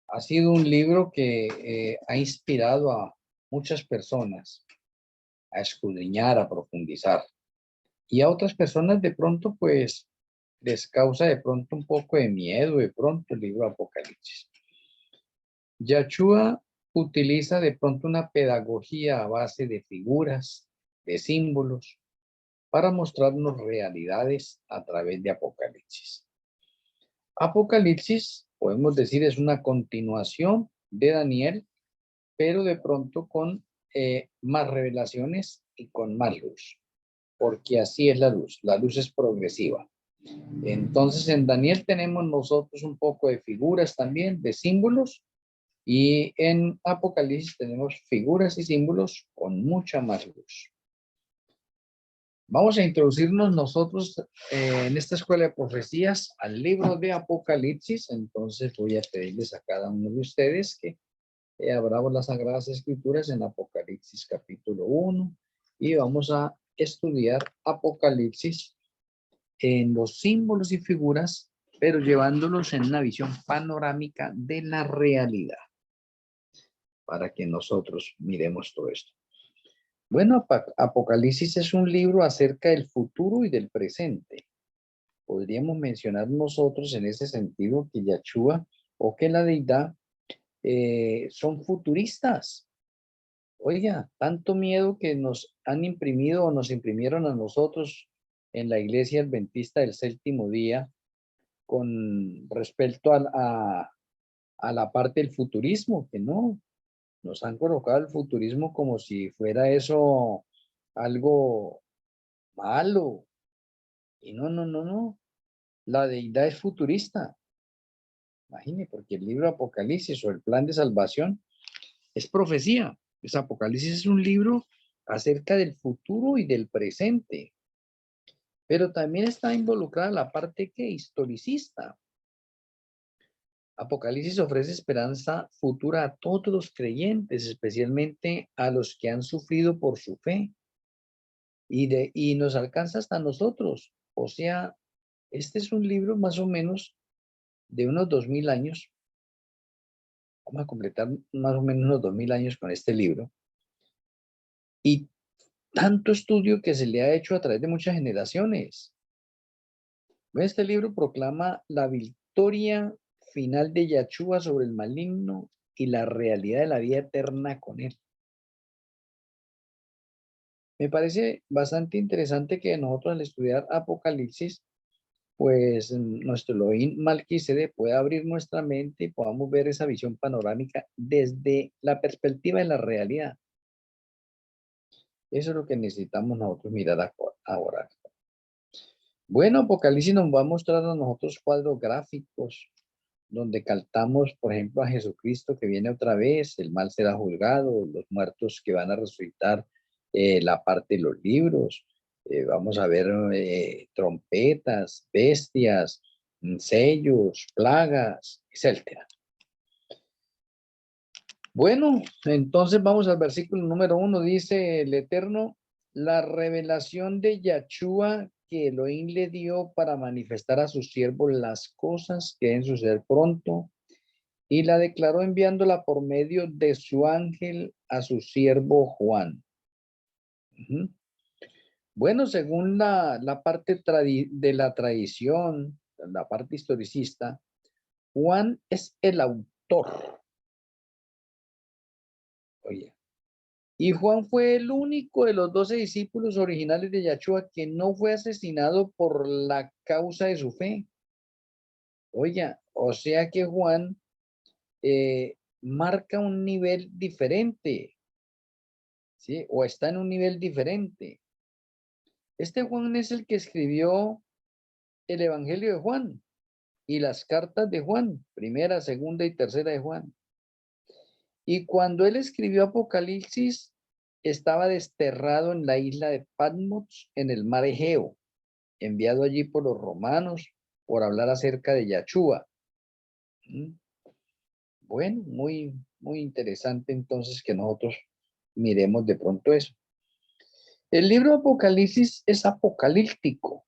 Ha sido un libro que ha inspirado a muchas personas a escudriñar, a profundizar. Y a otras personas de pronto, pues, les causa de pronto un poco de miedo, de pronto el libro Apocalipsis. Yahshua utiliza de pronto una pedagogía a base de figuras, de símbolos, para mostrarnos realidades a través de Apocalipsis. Apocalipsis, podemos decir, es una continuación de Daniel, pero de pronto con más revelaciones y con más luz, porque así es la luz es progresiva. Entonces en Daniel tenemos nosotros un poco de figuras también, de símbolos, y en Apocalipsis tenemos figuras y símbolos con mucha más luz. Vamos a introducirnos nosotros en esta escuela de profecías al libro de Apocalipsis. Entonces voy a pedirles a cada uno de ustedes que abramos las Sagradas Escrituras en Apocalipsis capítulo 1 y vamos a estudiar Apocalipsis en los símbolos y figuras, pero llevándolos en una visión panorámica de la realidad, para que nosotros miremos todo esto. Bueno, Apocalipsis es un libro acerca del futuro y del presente. Podríamos mencionar nosotros en ese sentido que Yahshua o que la deidad son futuristas. Oiga, tanto miedo que nos han imprimido o nos imprimieron a nosotros en la Iglesia Adventista del Séptimo Día con respecto a la parte del futurismo, que no, nos han colocado el futurismo como si fuera eso algo malo. Y no, no, no, no. La deidad es futurista. Imagine, porque el libro Apocalipsis o el plan de salvación es profecía. Pues Apocalipsis es un libro acerca del futuro y del presente. Pero también está involucrada la parte que historicista. Apocalipsis ofrece esperanza futura a todos los creyentes, especialmente a los que han sufrido por su fe. Y nos alcanza hasta nosotros. O sea, este es un libro más o menos de unos 2000 años. Vamos a completar más o menos unos 2000 años con este libro. Y tanto estudio que se le ha hecho a través de muchas generaciones. Este libro proclama la victoria final de Yahshua sobre el maligno y la realidad de la vida eterna con él. Me parece bastante interesante que nosotros al estudiar Apocalipsis, pues nuestro Elohim Malquisede pueda abrir nuestra mente y podamos ver esa visión panorámica desde la perspectiva de la realidad. Eso es lo que necesitamos nosotros mirar ahora. Bueno, Apocalipsis nos va a mostrar a nosotros cuadros gráficos donde captamos, por ejemplo, a Jesucristo que viene otra vez, el mal será juzgado, los muertos que van a resucitar, la parte de los libros. Vamos a ver trompetas, bestias, sellos, plagas, etcétera. Bueno, entonces vamos al versículo número 1. Dice el Eterno: la revelación de Yahshua que Elohim le dio para manifestar a sus siervos las cosas que deben suceder pronto, y la declaró enviándola por medio de su ángel a su siervo Juan. Bueno, según la parte de la tradición, la parte historicista, Juan es el autor. Oye, y Juan fue el único de los 12 discípulos originales de Yahshua que no fue asesinado por la causa de su fe. Oye, o sea que Juan marca un nivel diferente, ¿sí? O está en un nivel diferente. Este Juan es el que escribió el Evangelio de Juan y las cartas de Juan, primera, segunda y tercera de Juan. Y cuando él escribió Apocalipsis, estaba desterrado en la isla de Patmos, en el mar Egeo, enviado allí por los romanos por hablar acerca de Yahshua. Bueno, muy, muy interesante entonces que nosotros miremos de pronto eso. El libro Apocalipsis es apocalíptico,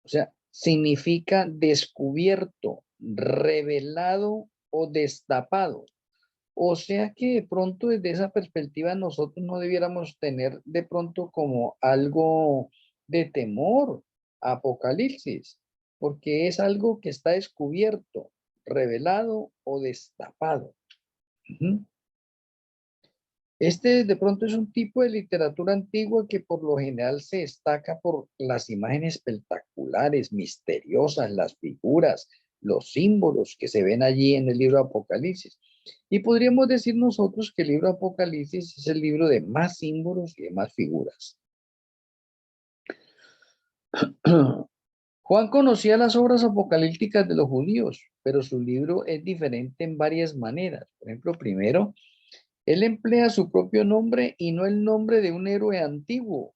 o sea, significa descubierto, revelado o destapado. O sea que de pronto desde esa perspectiva nosotros no debiéramos tener de pronto como algo de temor a Apocalipsis, porque es algo que está descubierto, revelado o destapado. Ujú. Este de pronto es un tipo de literatura antigua que por lo general se destaca por las imágenes espectaculares, misteriosas, las figuras, los símbolos que se ven allí en el libro Apocalipsis. Y podríamos decir nosotros que el libro Apocalipsis es el libro de más símbolos y de más figuras. Juan conocía las obras apocalípticas de los judíos, pero su libro es diferente en varias maneras. Por ejemplo, primero, él emplea su propio nombre y no el nombre de un héroe antiguo.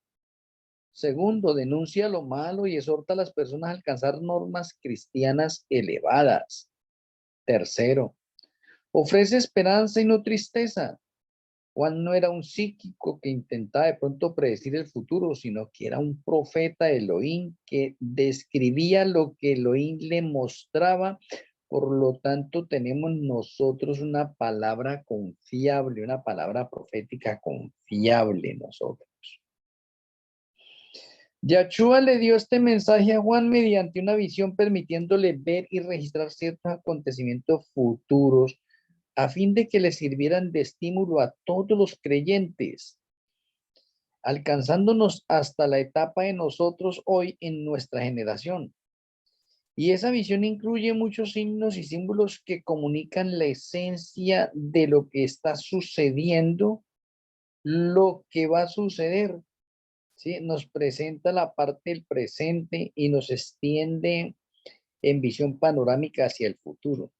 Segundo, denuncia lo malo y exhorta a las personas a alcanzar normas cristianas elevadas. Tercero, ofrece esperanza y no tristeza. Juan no era un psíquico que intentaba de pronto predecir el futuro, sino que era un profeta de Elohim que describía lo que Elohim le mostraba. Por lo tanto, tenemos nosotros una palabra confiable, una palabra profética confiable nosotros. Yahshua le dio este mensaje a Juan mediante una visión permitiéndole ver y registrar ciertos acontecimientos futuros a fin de que le sirvieran de estímulo a todos los creyentes, alcanzándonos hasta la etapa de nosotros hoy en nuestra generación. Y esa visión incluye muchos signos y símbolos que comunican la esencia de lo que está sucediendo, lo que va a suceder. ¿Sí? Nos presenta la parte del presente y nos extiende en visión panorámica hacia el futuro.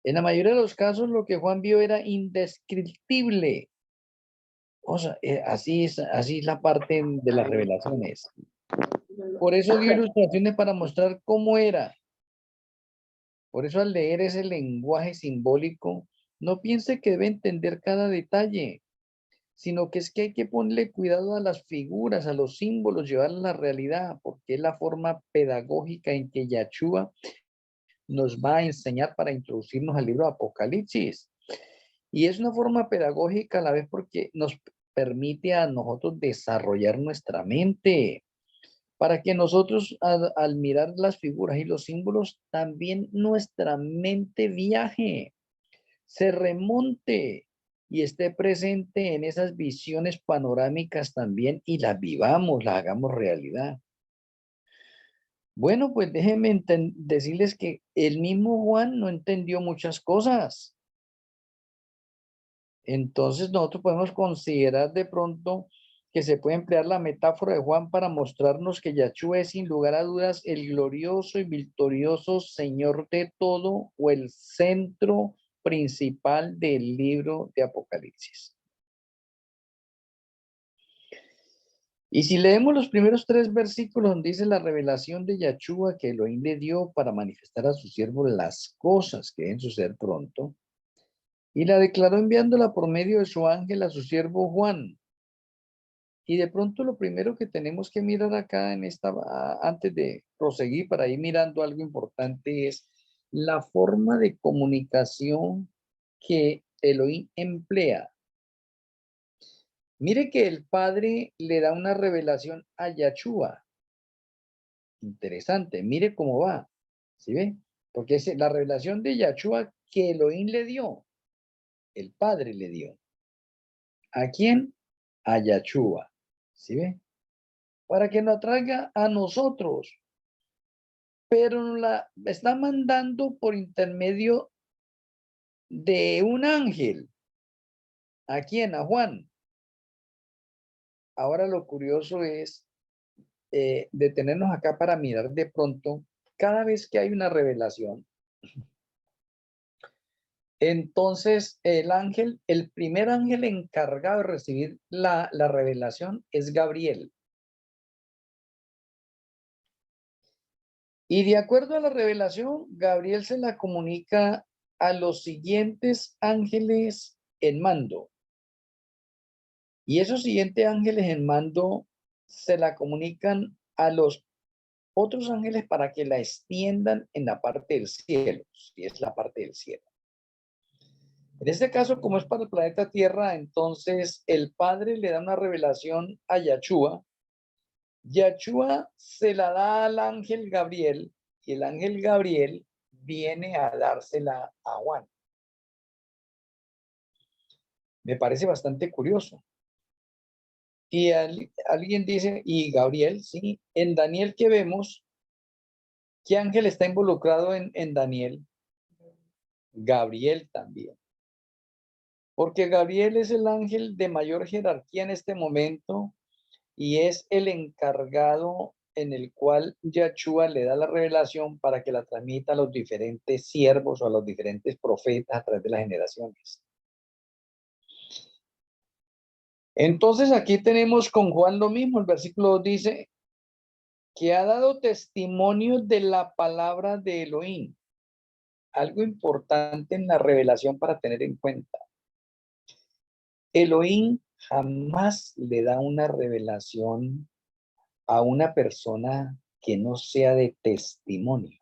En la mayoría de los casos, lo que Juan vio era indescriptible. O sea, así es la parte de las revelaciones. Por eso dio ilustraciones para mostrar cómo era. Por eso al leer ese lenguaje simbólico, no piense que debe entender cada detalle, sino que es que hay que ponerle cuidado a las figuras, a los símbolos, llevarlas a la realidad, porque es la forma pedagógica en que Yahshua nos va a enseñar para introducirnos al libro de Apocalipsis. Y es una forma pedagógica a la vez porque nos permite a nosotros desarrollar nuestra mente, para que nosotros al mirar las figuras y los símbolos, también nuestra mente viaje, se remonte y esté presente en esas visiones panorámicas también y las vivamos, las hagamos realidad. Bueno, pues déjenme decirles que el mismo Juan no entendió muchas cosas. Entonces nosotros podemos considerar de pronto que se puede emplear la metáfora de Juan para mostrarnos que Yahshua es sin lugar a dudas el glorioso y victorioso Señor de todo o el centro principal del libro de Apocalipsis. Y si leemos los primeros 3 versículos donde dice la revelación de Yahshua que Elohim le dio para manifestar a su siervo las cosas que deben suceder pronto, y la declaró enviándola por medio de su ángel a su siervo Juan. Y de pronto lo primero que tenemos que mirar acá en esta, antes de proseguir para ir mirando algo importante es la forma de comunicación que Elohim emplea. Mire que el Padre le da una revelación a Yahshua. Interesante, mire cómo va. ¿Sí ve? Porque es la revelación de Yahshua que Elohim le dio, el Padre le dio. ¿A quién? A Yahshua. ¿Sí ve? Para que nos traiga a nosotros. Pero la está mandando por intermedio de un ángel. ¿A quién? A Juan. Ahora lo curioso es detenernos acá para mirar de pronto, cada vez que hay una revelación, entonces el ángel, el primer ángel encargado de recibir la revelación es Gabriel. Y de acuerdo a la revelación, Gabriel se la comunica a los siguientes ángeles en mando. Y esos siguientes ángeles en mando se la comunican a los otros ángeles para que la extiendan en la parte del cielo, si es la parte del cielo. En este caso, como es para el planeta Tierra, entonces el Padre le da una revelación a Yahshua. Yahshua se la da al ángel Gabriel y el ángel Gabriel viene a dársela a Juan. Me parece bastante curioso. Y alguien dice, y Gabriel, sí, en Daniel que vemos, ¿qué ángel está involucrado en Daniel? Gabriel también. Porque Gabriel es el ángel de mayor jerarquía en este momento y es el encargado en el cual Yahshua le da la revelación para que la transmita a los diferentes siervos o a los diferentes profetas a través de las generaciones. Entonces aquí tenemos con Juan lo mismo. El versículo 2 dice que ha dado testimonio de la palabra de Elohim. Algo importante en la revelación para tener en cuenta. Elohim jamás le da una revelación a una persona que no sea de testimonio.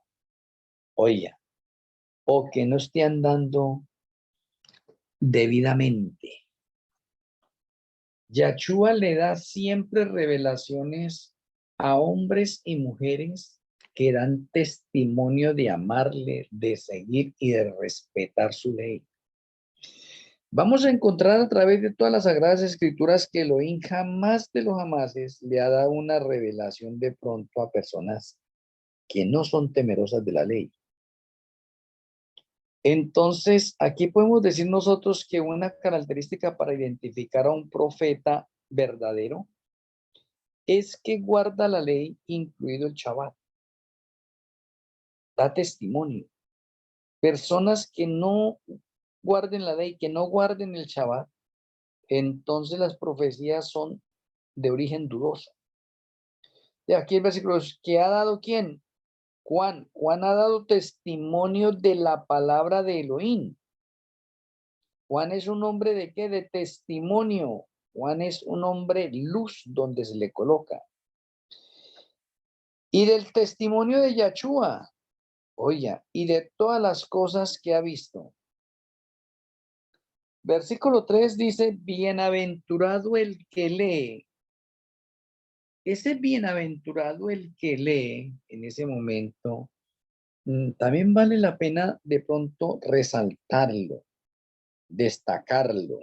Oiga, o que no esté andando debidamente. Yahshua le da siempre revelaciones a hombres y mujeres que dan testimonio de amarle, de seguir y de respetar su ley. Vamos a encontrar a través de todas las Sagradas Escrituras que Elohim jamás de los jamases le ha dado una revelación de pronto a personas que no son temerosas de la ley. Entonces, aquí podemos decir nosotros que una característica para identificar a un profeta verdadero es que guarda la ley, incluido el Shabbat. Da testimonio. Personas que no guarden la ley, que no guarden el Shabbat, entonces las profecías son de origen dudoso. Y aquí el versículo es, ¿que ha dado quién? Juan. Juan ha dado testimonio de la palabra de Elohim. Juan es un hombre de qué? De testimonio. Juan es un hombre luz donde se le coloca. Y del testimonio de Yahshua. Oiga, y de todas las cosas que ha visto. Versículo 3 dice, bienaventurado el que lee. Ese bienaventurado el que lee en ese momento, también vale la pena de pronto resaltarlo, destacarlo.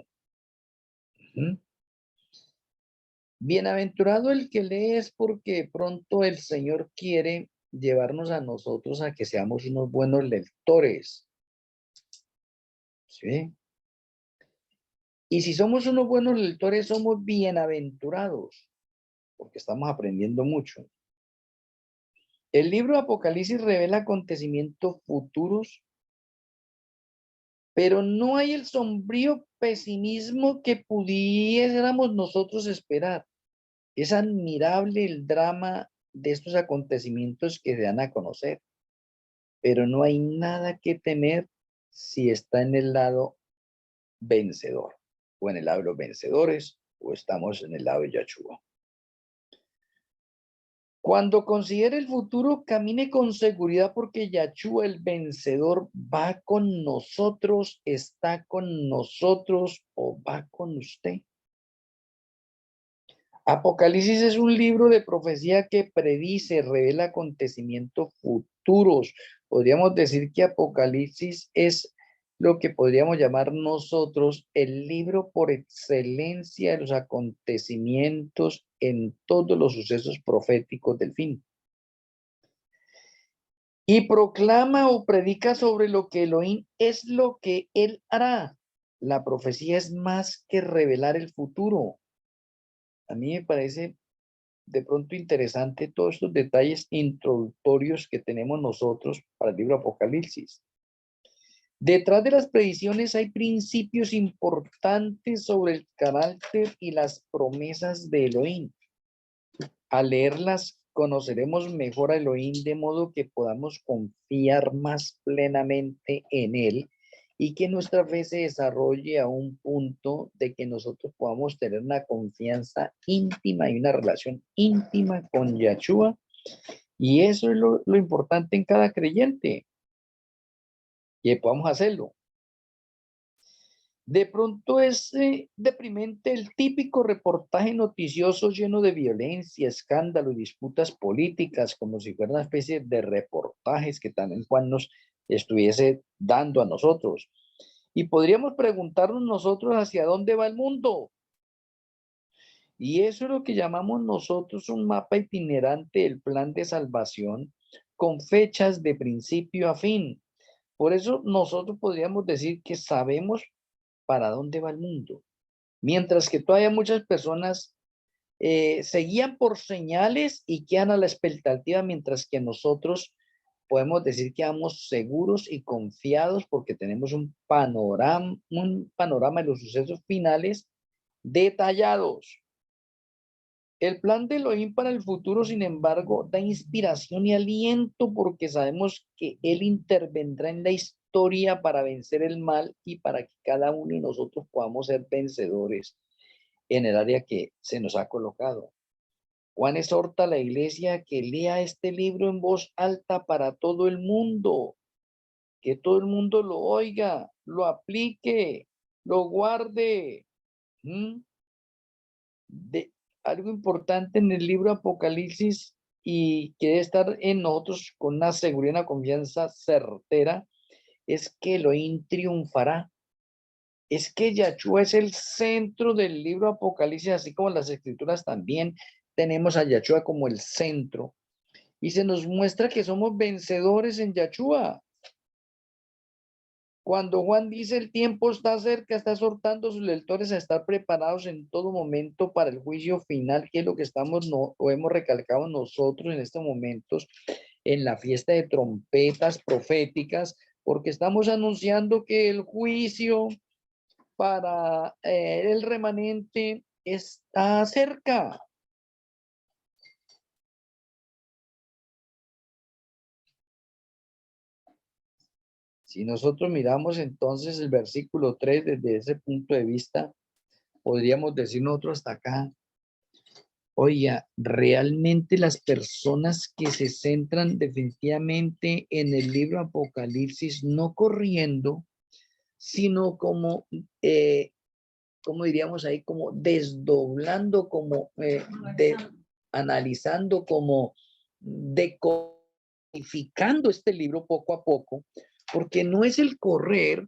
Bienaventurado el que lee es porque pronto el Señor quiere llevarnos a nosotros a que seamos unos buenos lectores. ¿Sí? Y si somos unos buenos lectores, somos bienaventurados, porque estamos aprendiendo mucho. El libro Apocalipsis revela acontecimientos futuros, pero no hay el sombrío pesimismo que pudiéramos nosotros esperar. Es admirable el drama de estos acontecimientos que se dan a conocer, pero no hay nada que temer si está en el lado vencedor, o en el lado de los vencedores, o estamos en el lado de Yahshua. Cuando considere el futuro, camine con seguridad porque Yahshua, el vencedor, va con nosotros, está con nosotros o va con usted. Apocalipsis es un libro de profecía que predice, revela acontecimientos futuros. Podríamos decir que Apocalipsis es lo que podríamos llamar nosotros el libro por excelencia de los acontecimientos en todos los sucesos proféticos del fin. Y proclama o predica sobre lo que Elohim es lo que él hará. La profecía es más que revelar el futuro. A mí me parece de pronto interesante todos estos detalles introductorios que tenemos nosotros para el libro Apocalipsis. Detrás de las predicciones hay principios importantes sobre el carácter y las promesas de Elohim. Al leerlas, conoceremos mejor a Elohim de modo que podamos confiar más plenamente en él y que nuestra fe se desarrolle a un punto de que nosotros podamos tener una confianza íntima y una relación íntima con Yahshua Y eso es lo importante en cada creyente, que podamos hacerlo. De pronto es deprimente el típico reportaje noticioso lleno de violencia, escándalo y disputas políticas, como si fuera una especie de reportajes que también Juan nos estuviese dando a nosotros. Y podríamos preguntarnos nosotros hacia dónde va el mundo. Y eso es lo que llamamos nosotros un mapa itinerante del plan de salvación con fechas de principio a fin. Por eso nosotros podríamos decir que sabemos para dónde va el mundo. Mientras que todavía muchas personas se guían por señales y quedan a la expectativa, mientras que nosotros podemos decir que vamos seguros y confiados porque tenemos un panorama de los sucesos finales detallados. El plan de Elohim para el futuro, sin embargo, da inspiración y aliento porque sabemos que Él intervendrá en la historia para vencer el mal y para que cada uno de nosotros podamos ser vencedores en el área que se nos ha colocado. Juan exhorta a la iglesia a que lea este libro en voz alta para todo el mundo, que todo el mundo lo oiga, lo aplique, lo guarde. ¿Mm? De, algo importante en el libro Apocalipsis y que debe estar en nosotros con una seguridad y una confianza certera es que Elohim triunfará. Es que Yahshua es el centro del libro Apocalipsis, así como las escrituras también tenemos a Yahshua como el centro. Y se nos muestra que somos vencedores en Yahshua. Cuando Juan dice el tiempo está cerca, está exhortando a sus lectores a estar preparados en todo momento para el juicio final, que es lo que estamos o hemos recalcado nosotros en estos momentos en la fiesta de trompetas proféticas, porque estamos anunciando que el juicio para el remanente está cerca. Si nosotros miramos entonces el versículo 3 desde ese punto de vista, podríamos decir nosotros hasta acá, oye, realmente las personas que se centran definitivamente en el libro Apocalipsis, no corriendo, sino como, como diríamos ahí, como desdoblando, como analizando, como decodificando este libro poco a poco, porque no es el correr,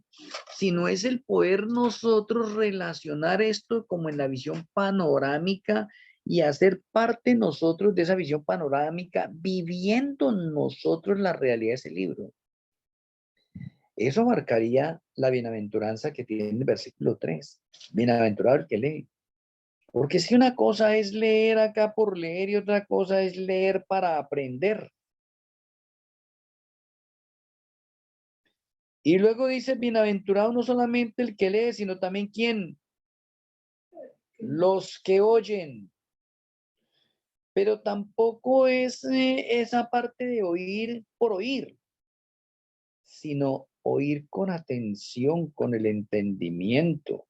sino es el poder nosotros relacionar esto como en la visión panorámica y hacer parte nosotros de esa visión panorámica, viviendo nosotros la realidad de ese libro. Eso marcaría la bienaventuranza que tiene el versículo 3. Bienaventurado el que lee. Porque si una cosa es leer acá por leer y otra cosa es leer para aprender. Y luego dice, bienaventurado no solamente el que lee, sino también quién, los que oyen. Pero tampoco es esa parte de oír por oír, sino oír con atención, con el entendimiento.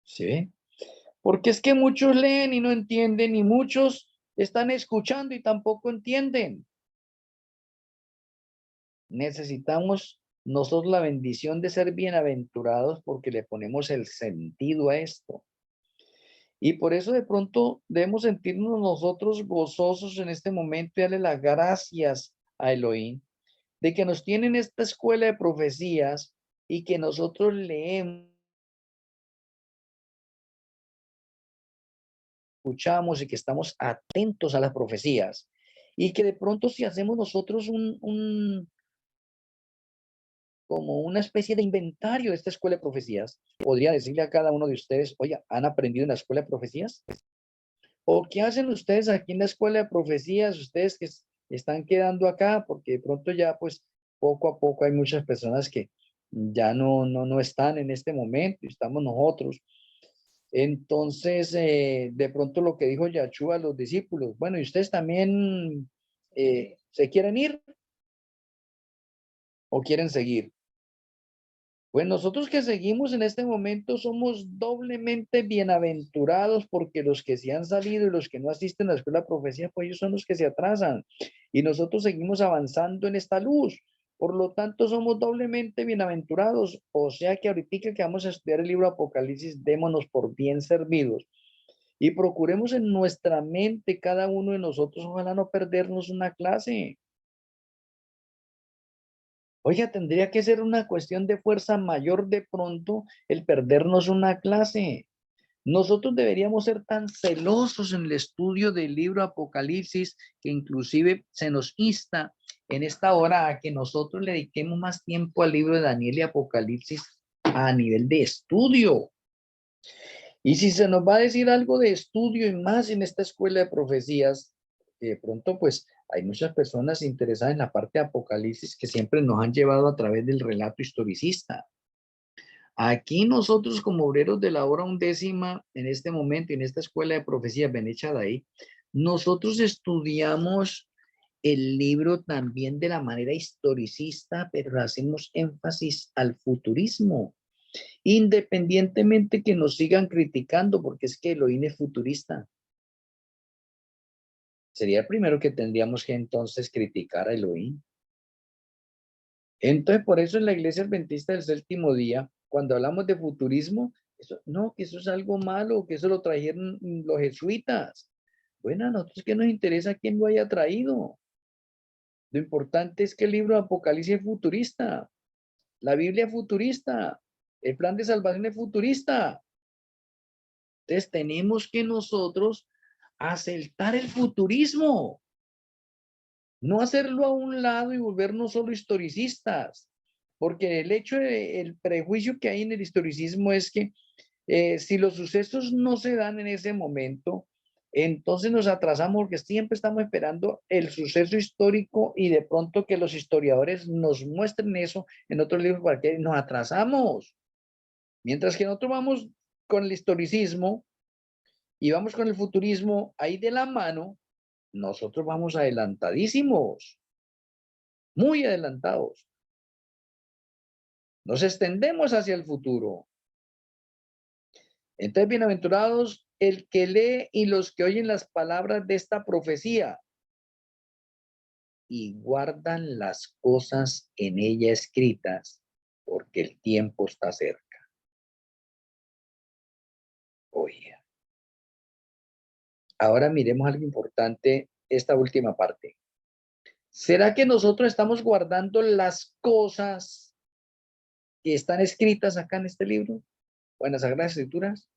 ¿Sí? Porque es que muchos leen y no entienden, y muchos están escuchando y tampoco entienden. Necesitamos nosotros la bendición de ser bienaventurados porque le ponemos el sentido a esto. Y por eso de pronto debemos sentirnos nosotros gozosos en este momento y darle las gracias a Elohim de que nos tienen esta escuela de profecías y que nosotros leemos, escuchamos y que estamos atentos a las profecías. Y que de pronto si hacemos nosotros como una especie de inventario de esta escuela de profecías, podría decirle a cada uno de ustedes, oye, ¿han aprendido en la escuela de profecías? ¿O qué hacen ustedes aquí en la escuela de profecías? Ustedes que están quedando acá, porque de pronto ya pues poco a poco hay muchas personas que ya no están en este momento, estamos nosotros. Entonces, de pronto lo que dijo Yahshua a los discípulos, bueno, ¿y ustedes también se quieren ir o quieren seguir? Pues nosotros que seguimos en este momento somos doblemente bienaventurados porque los que se han salido y los que no asisten a la escuela de profecía, pues ellos son los que se atrasan. y nosotros seguimos avanzando en esta luz. Por lo tanto, somos doblemente bienaventurados. O sea que ahorita que vamos a estudiar el libro Apocalipsis, démonos por bien servidos y procuremos en nuestra mente cada uno de nosotros, ojalá no perdernos una clase. Oiga, tendría que ser una cuestión de fuerza mayor de pronto el perdernos una clase. Nosotros deberíamos ser tan celosos en el estudio del libro Apocalipsis que inclusive se nos insta en esta hora a que nosotros le dediquemos más tiempo al libro de Daniel y Apocalipsis a nivel de estudio. Y si se nos va a decir algo de estudio y más en esta escuela de profecías, de pronto pues hay muchas personas interesadas en la parte de Apocalipsis que siempre nos han llevado a través del relato historicista. Aquí nosotros como obreros de la hora undécima, en este momento, en esta escuela de profecías Benecha de ahí, nosotros estudiamos el libro también de la manera historicista, pero hacemos énfasis al futurismo, independientemente que nos sigan criticando, porque es que Elohim es futurista. Sería el primero que tendríamos que entonces criticar a Elohim. Entonces, por eso en la Iglesia Adventista del Séptimo Día, cuando hablamos de futurismo, eso, no, que eso es algo malo, que eso lo trajeron los jesuitas. Bueno, a nosotros que nos interesa quién lo haya traído. Lo importante es que el libro de Apocalipsis es futurista, la Biblia es futurista, el plan de salvación es futurista. Entonces tenemos que nosotros aceptar el futurismo, no hacerlo a un lado y volvernos solo historicistas, porque el hecho el prejuicio que hay en el historicismo es que si los sucesos no se dan en ese momento, entonces nos atrasamos porque siempre estamos esperando el suceso histórico y de pronto que los historiadores nos muestren eso en otros libros para que nos atrasamos. Mientras que nosotros vamos con el historicismo y vamos con el futurismo ahí de la mano, nosotros vamos adelantadísimos, muy adelantados. Nos extendemos hacia el futuro. Entonces, bienaventurados el que lee y los que oyen las palabras de esta profecía y guardan las cosas en ella escritas, porque el tiempo está cerca. Oye, ahora miremos algo importante, esta última parte. ¿Será que nosotros estamos guardando las cosas que están escritas acá en este libro o en las Sagradas Escrituras?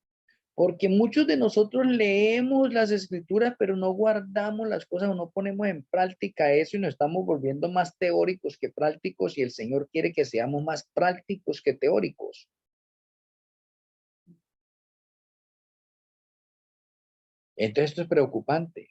Porque muchos de nosotros leemos las escrituras, pero no guardamos las cosas o no ponemos en práctica eso y nos estamos volviendo más teóricos que prácticos y el Señor quiere que seamos más prácticos que teóricos. Entonces esto es preocupante.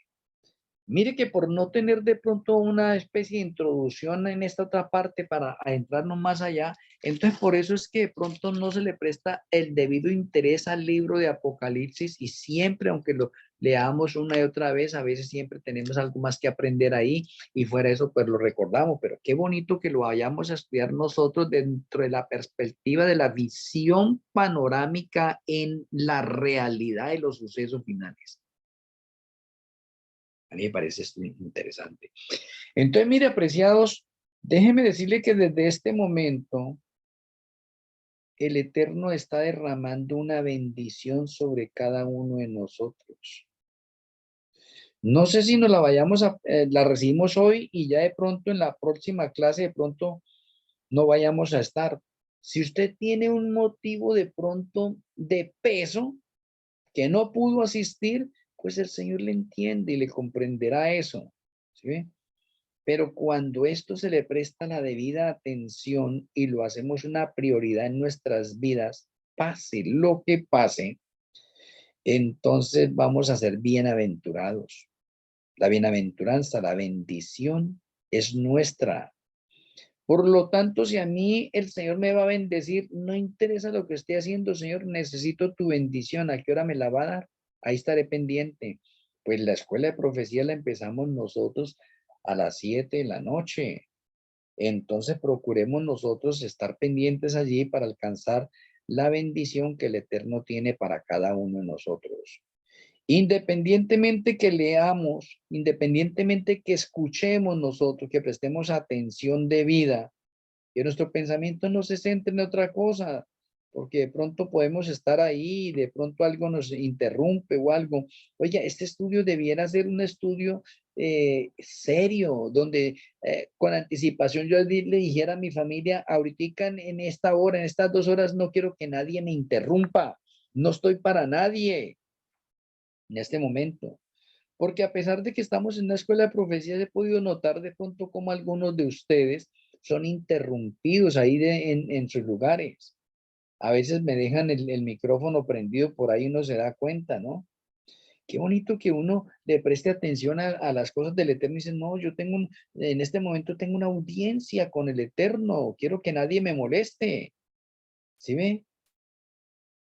Mire que por no tener de pronto una especie de introducción en esta otra parte para adentrarnos más allá, entonces por eso es que de pronto no se le presta el debido interés al libro de Apocalipsis y siempre, aunque lo leamos una y otra vez, a veces siempre tenemos algo más que aprender ahí y fuera de eso pues lo recordamos, pero qué bonito que lo vayamos a estudiar nosotros dentro de la perspectiva de la visión panorámica en la realidad de los sucesos finales. A mí me parece esto interesante. Entonces, mire, apreciados, déjenme decirle que desde este momento el Eterno está derramando una bendición sobre cada uno de nosotros. No sé si nos la vayamos a, la recibimos hoy y ya de pronto en la próxima clase de pronto no vayamos a estar. Si usted tiene un motivo de pronto de peso que no pudo asistir, pues el Señor le entiende y le comprenderá eso. ¿Sí? Pero cuando esto se le presta la debida atención y lo hacemos una prioridad en nuestras vidas, pase lo que pase, entonces vamos a ser bienaventurados. La bienaventuranza, la bendición es nuestra. Por lo tanto, si a mí el Señor me va a bendecir, no interesa lo que esté haciendo, Señor, necesito tu bendición. ¿A qué hora me la va a dar? Ahí estaré pendiente. Pues la escuela de profecía la empezamos nosotros a las 7 de la noche. Entonces procuremos nosotros estar pendientes allí para alcanzar la bendición que el Eterno tiene para cada uno de nosotros. Independientemente que leamos, independientemente que escuchemos nosotros, que prestemos atención debida, que nuestro pensamiento no se centre en otra cosa, porque de pronto podemos estar ahí, de pronto algo nos interrumpe o algo. Oye, este estudio debiera ser un estudio serio, donde con anticipación yo le dijera a mi familia, ahorita en esta hora, en estas 2 horas, no quiero que nadie me interrumpa, no estoy para nadie en este momento. Porque a pesar de que estamos en una escuela de profecías, he podido notar de pronto como algunos de ustedes son interrumpidos ahí en sus lugares. A veces me dejan el micrófono prendido por ahí, uno se da cuenta, ¿no? Qué bonito que uno le preste atención a las cosas del Eterno y dice, no, en este momento tengo una audiencia con el Eterno, quiero que nadie me moleste, ¿sí ve?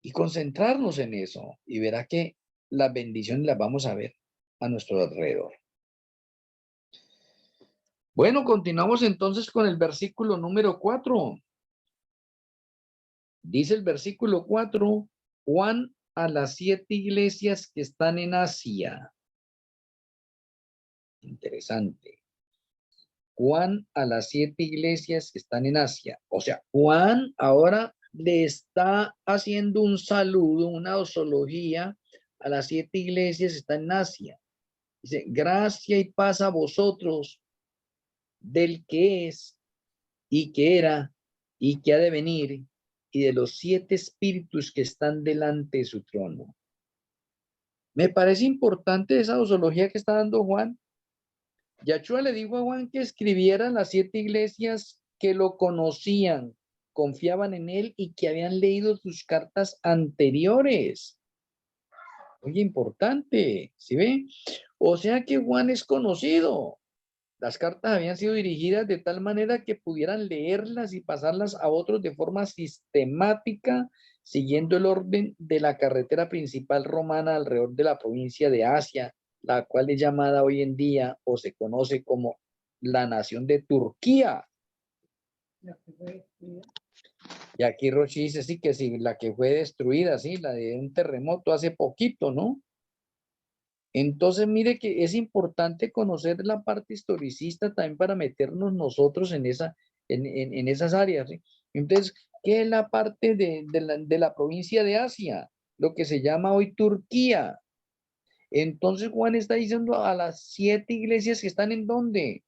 Y concentrarnos en eso y verá que las bendiciones las vamos a ver a nuestro alrededor. Bueno, continuamos entonces con el versículo número 4. Dice el versículo 4, Juan a las 7 iglesias que están en Asia. Interesante. Juan a las 7 iglesias que están en Asia. O sea, Juan ahora le está haciendo un saludo, una dosología a las 7 iglesias que están en Asia. Dice, gracia y paz a vosotros del que es y que era y que ha de venir y de los 7 espíritus que están delante de su trono. Me parece importante esa dosología que está dando Juan. Yahshua le dijo a Juan que escribiera las 7 iglesias que lo conocían, confiaban en él y que habían leído sus cartas anteriores. Oye, importante, ¿sí ve? O sea que Juan es conocido. Las cartas habían sido dirigidas de tal manera que pudieran leerlas y pasarlas a otros de forma sistemática, siguiendo el orden de la carretera principal romana alrededor de la provincia de Asia, la cual es llamada hoy en día o se conoce como la nación de Turquía. Y aquí Rochi dice, sí, que sí, la que fue destruida, sí, la de un terremoto hace poquito, ¿no? Entonces, mire que es importante conocer la parte historicista también para meternos nosotros en esas áreas, ¿sí? Entonces, ¿qué es la parte de la provincia de Asia? Lo que se llama hoy Turquía. Entonces, Juan está diciendo a las 7 iglesias que están en dónde.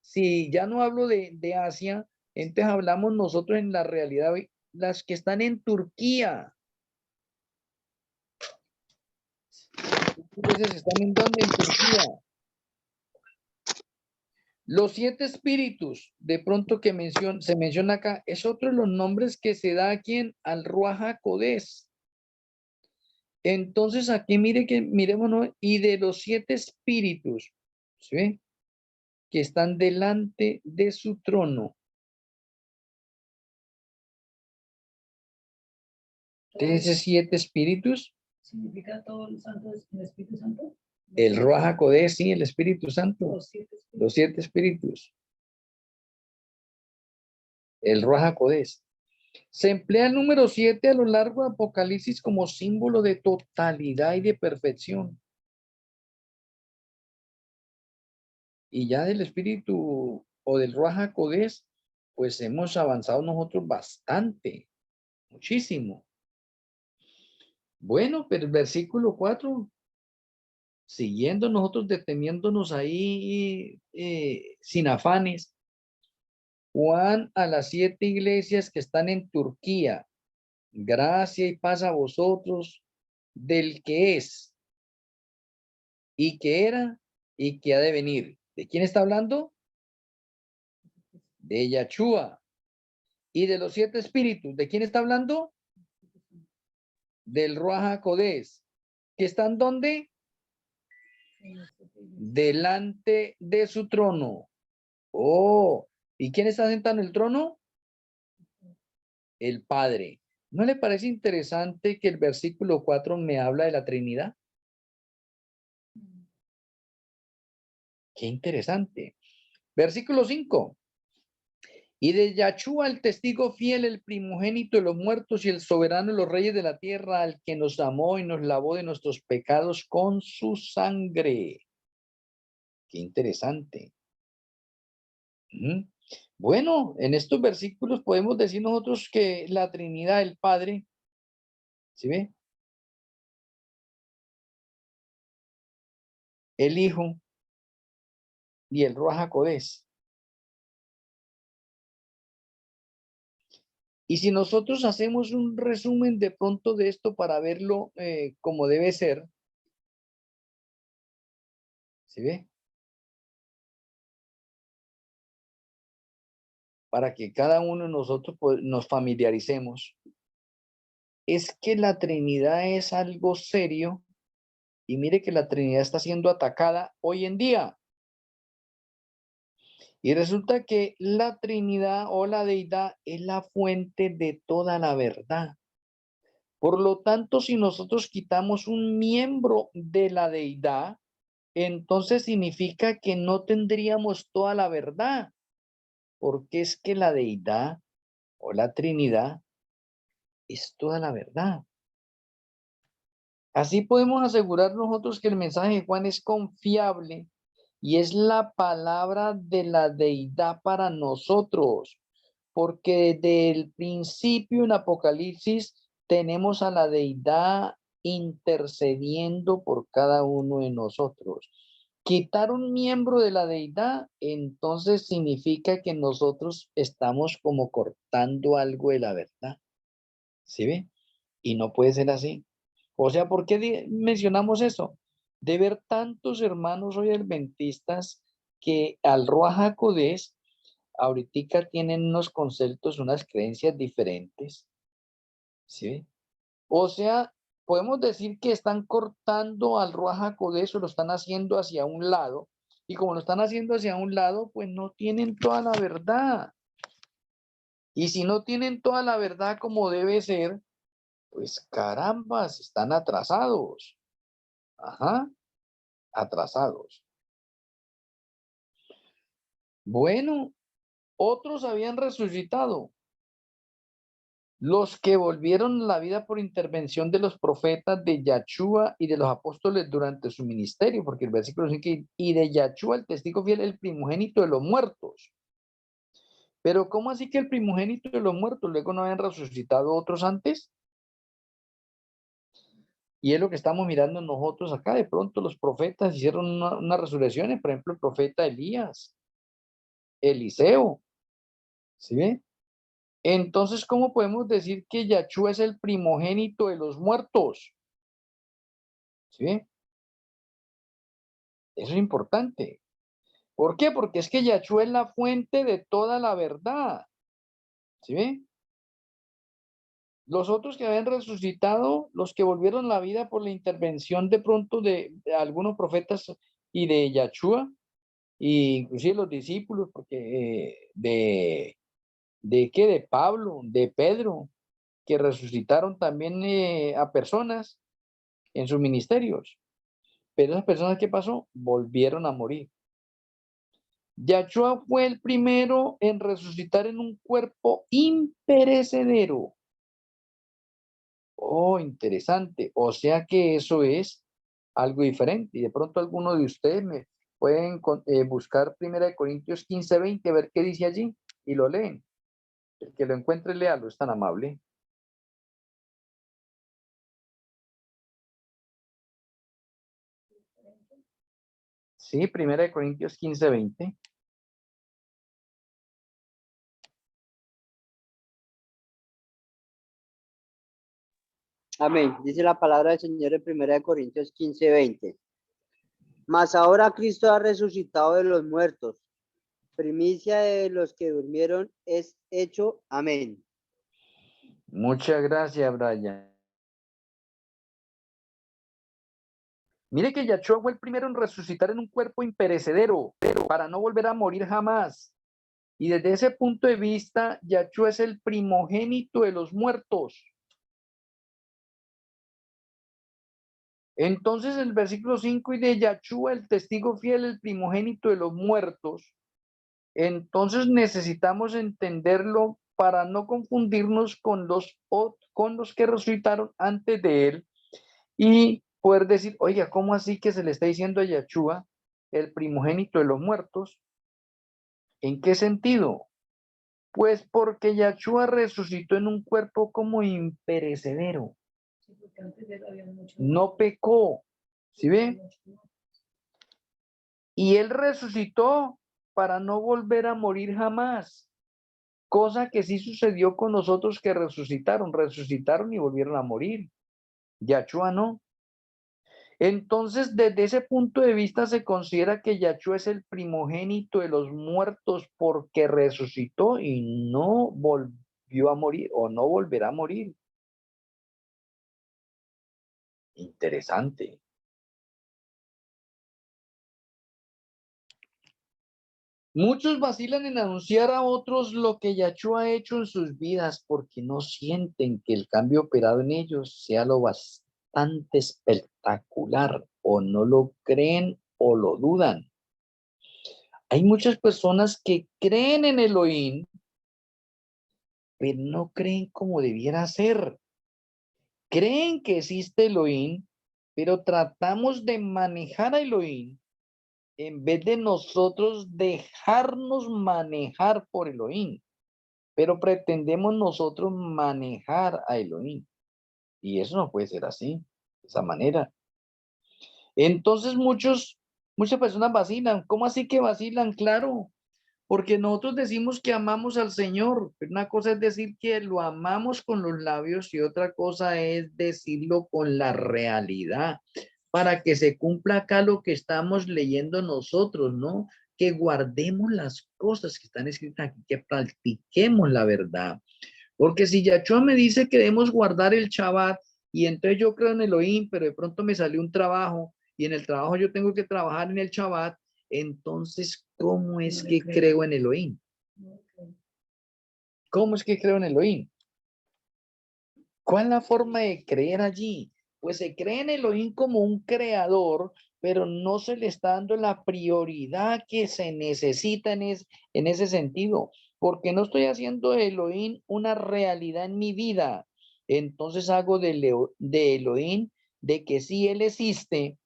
Si ya no hablo de Asia, entonces hablamos nosotros en la realidad hoy, las que están en Turquía. Iglesias están en dónde? En Turquía. Los 7 espíritus, de pronto que se menciona acá, es otro de los nombres que se da aquí al Ruach HaKodesh. Entonces aquí miremos, y de los 7 espíritus, ¿sí? Que están delante de su trono. ¿De esos 7 espíritus? ¿Significa todo el santo, el Espíritu Santo? El Ruach HaKodesh, sí, el Espíritu Santo. Los 7 espíritus. El Ruach HaKodesh. Se emplea el número 7 a lo largo de Apocalipsis como símbolo de totalidad y de perfección. Y ya del espíritu o del Ruach HaKodesh, pues hemos avanzado nosotros bastante, muchísimo. Bueno, pero el versículo 4, siguiendo nosotros deteniéndonos ahí sin afanes, Juan a las 7 iglesias que están en Turquía, gracia y paz a vosotros del que es y que era y que ha de venir. ¿De quién está hablando? De Yahshua. Y de los 7 espíritus, ¿de quién está hablando? Del Ruach HaKodesh. ¿Que están dónde? Delante de su trono. Oh, ¿y quién está sentado en el trono? El Padre. ¿No le parece interesante que el versículo 4 me habla de la Trinidad? Qué interesante. Versículo 5. Y de Yahshua, el testigo fiel, el primogénito de los muertos y el soberano de los reyes de la tierra, al que nos amó y nos lavó de nuestros pecados con su sangre. Qué interesante. Bueno, en estos versículos podemos decir nosotros que la Trinidad, el Padre, ¿sí ve? El Hijo y el Ruach HaKodesh. Y si nosotros hacemos un resumen de pronto de esto para verlo como debe ser, ¿sí ve? Para que cada uno de nosotros pues, nos familiaricemos, es que la Trinidad es algo serio y mire que la Trinidad está siendo atacada hoy en día. Y resulta que la Trinidad o la deidad es la fuente de toda la verdad. Por lo tanto, si nosotros quitamos un miembro de la deidad, entonces significa que no tendríamos toda la verdad, porque es que la deidad o la Trinidad es toda la verdad. Así podemos asegurar nosotros que el mensaje de Juan es confiable y es la palabra de la deidad para nosotros, porque desde el principio en Apocalipsis tenemos a la deidad intercediendo por cada uno de nosotros. Quitar un miembro de la deidad, entonces significa que nosotros estamos como cortando algo de la verdad. ¿Sí ve? Y no puede ser así. O sea, ¿por qué mencionamos eso? De ver tantos hermanos hoy adventistas que al Ruach HaKodesh ahorita tienen unos conceptos, unas creencias diferentes, ¿sí? O sea, podemos decir que están cortando al Ruach HaKodesh o lo están haciendo hacia un lado, y como lo están haciendo hacia un lado, pues no tienen toda la verdad. Y si no tienen toda la verdad como debe ser, pues carambas, están atrasados. Ajá, atrasados. Bueno, otros habían resucitado. Los que volvieron a la vida por intervención de los profetas de Yahshua y de los apóstoles durante su ministerio, porque el versículo dice que, y de Yahshua, el testigo fiel, el primogénito de los muertos. Pero ¿cómo así que el primogénito de los muertos luego no habían resucitado otros antes? Y es lo que estamos mirando nosotros acá. De pronto los profetas hicieron unas resurrecciones, por ejemplo, el profeta Elías, Eliseo, ¿sí ve? Entonces, ¿cómo podemos decir que Yahshua es el primogénito de los muertos? ¿Sí ve? Eso es importante. ¿Por qué? Porque es que Yahshua es la fuente de toda la verdad. ¿Sí ve? Los otros que habían resucitado, los que volvieron a la vida por la intervención de pronto de algunos profetas y de Yahshua, e inclusive los discípulos, porque ¿de qué? De Pablo, de Pedro, que resucitaron también a personas en sus ministerios. Pero esas personas, ¿qué pasó? Volvieron a morir. Yahshua fue el primero en resucitar en un cuerpo imperecedero. Oh, interesante. O sea que eso es algo diferente. Y de pronto alguno de ustedes me pueden buscar 1 Corintios 15:20, ver qué dice allí y lo leen. El que lo encuentre, léalo, es tan amable. Sí, 1 Corintios 15:20. Amén. Dice la palabra del Señor en 1 Corintios 15:20. Mas ahora Cristo ha resucitado de los muertos. Primicia de los que durmieron es hecho. Amén. Muchas gracias, Brian. Mire que Yahshua fue el primero en resucitar en un cuerpo imperecedero, para no volver a morir jamás. Y desde ese punto de vista, Yahshua es el primogénito de los muertos. Entonces, el versículo 5, y de Yahshua, el testigo fiel, el primogénito de los muertos, Entonces necesitamos entenderlo para no confundirnos con los que resucitaron antes de él y poder decir, oiga, ¿cómo así que se le está diciendo a Yahshua, el primogénito de los muertos? ¿En qué sentido? Pues porque Yahshua resucitó en un cuerpo como imperecedero. Sí, porque antes de él había mucho. No pecó. ¿Sí ve? Y él resucitó para no volver a morir jamás. Cosa que sí sucedió con nosotros que resucitaron y volvieron a morir. Yahshua no. Entonces, desde ese punto de vista se considera que Yahshua es el primogénito de los muertos porque resucitó y no volvió a morir o no volverá a morir. Interesante. Muchos vacilan en anunciar a otros lo que Yahshua ha hecho en sus vidas porque no sienten que el cambio operado en ellos sea lo bastante espectacular o no lo creen o lo dudan. Hay muchas personas que creen en Elohim, pero no creen como debiera ser. Creen que existe Elohim, pero tratamos de manejar a Elohim en vez de nosotros dejarnos manejar por Elohim. Pero pretendemos nosotros manejar a Elohim. Y eso no puede ser así, de esa manera. Entonces muchas personas vacilan. ¿Cómo así que vacilan? Claro, porque nosotros decimos que amamos al Señor. Pero una cosa es decir que lo amamos con los labios y otra cosa es decirlo con la realidad. Para que se cumpla acá lo que estamos leyendo nosotros, ¿no? Que guardemos las cosas que están escritas aquí, que practiquemos la verdad. Porque si Yahshua me dice que debemos guardar el Shabbat y entonces yo creo en Elohim, pero de pronto me salió un trabajo y en el trabajo yo tengo que trabajar en el Shabbat, entonces, ¿cómo es que creo en Elohim? ¿Cómo es que creo en Elohim? ¿Cuál es la forma de creer allí? Pues se cree en Elohim como un creador, pero no se le está dando la prioridad que se necesita en ese sentido, porque no estoy haciendo de Elohim una realidad en mi vida. Entonces hago de Elohim de que sí, él existe,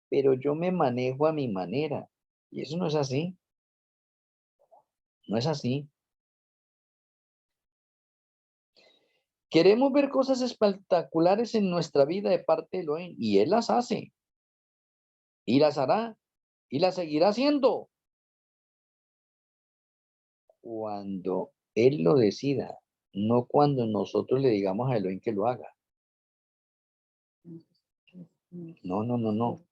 pero yo me manejo a mi manera. Y eso no es así. No es así. Queremos ver cosas espectaculares en nuestra vida de parte de Elohim, y él las hace. Y las hará y las seguirá haciendo cuando él lo decida, no cuando nosotros le digamos a Elohim que lo haga. No, no, no, no.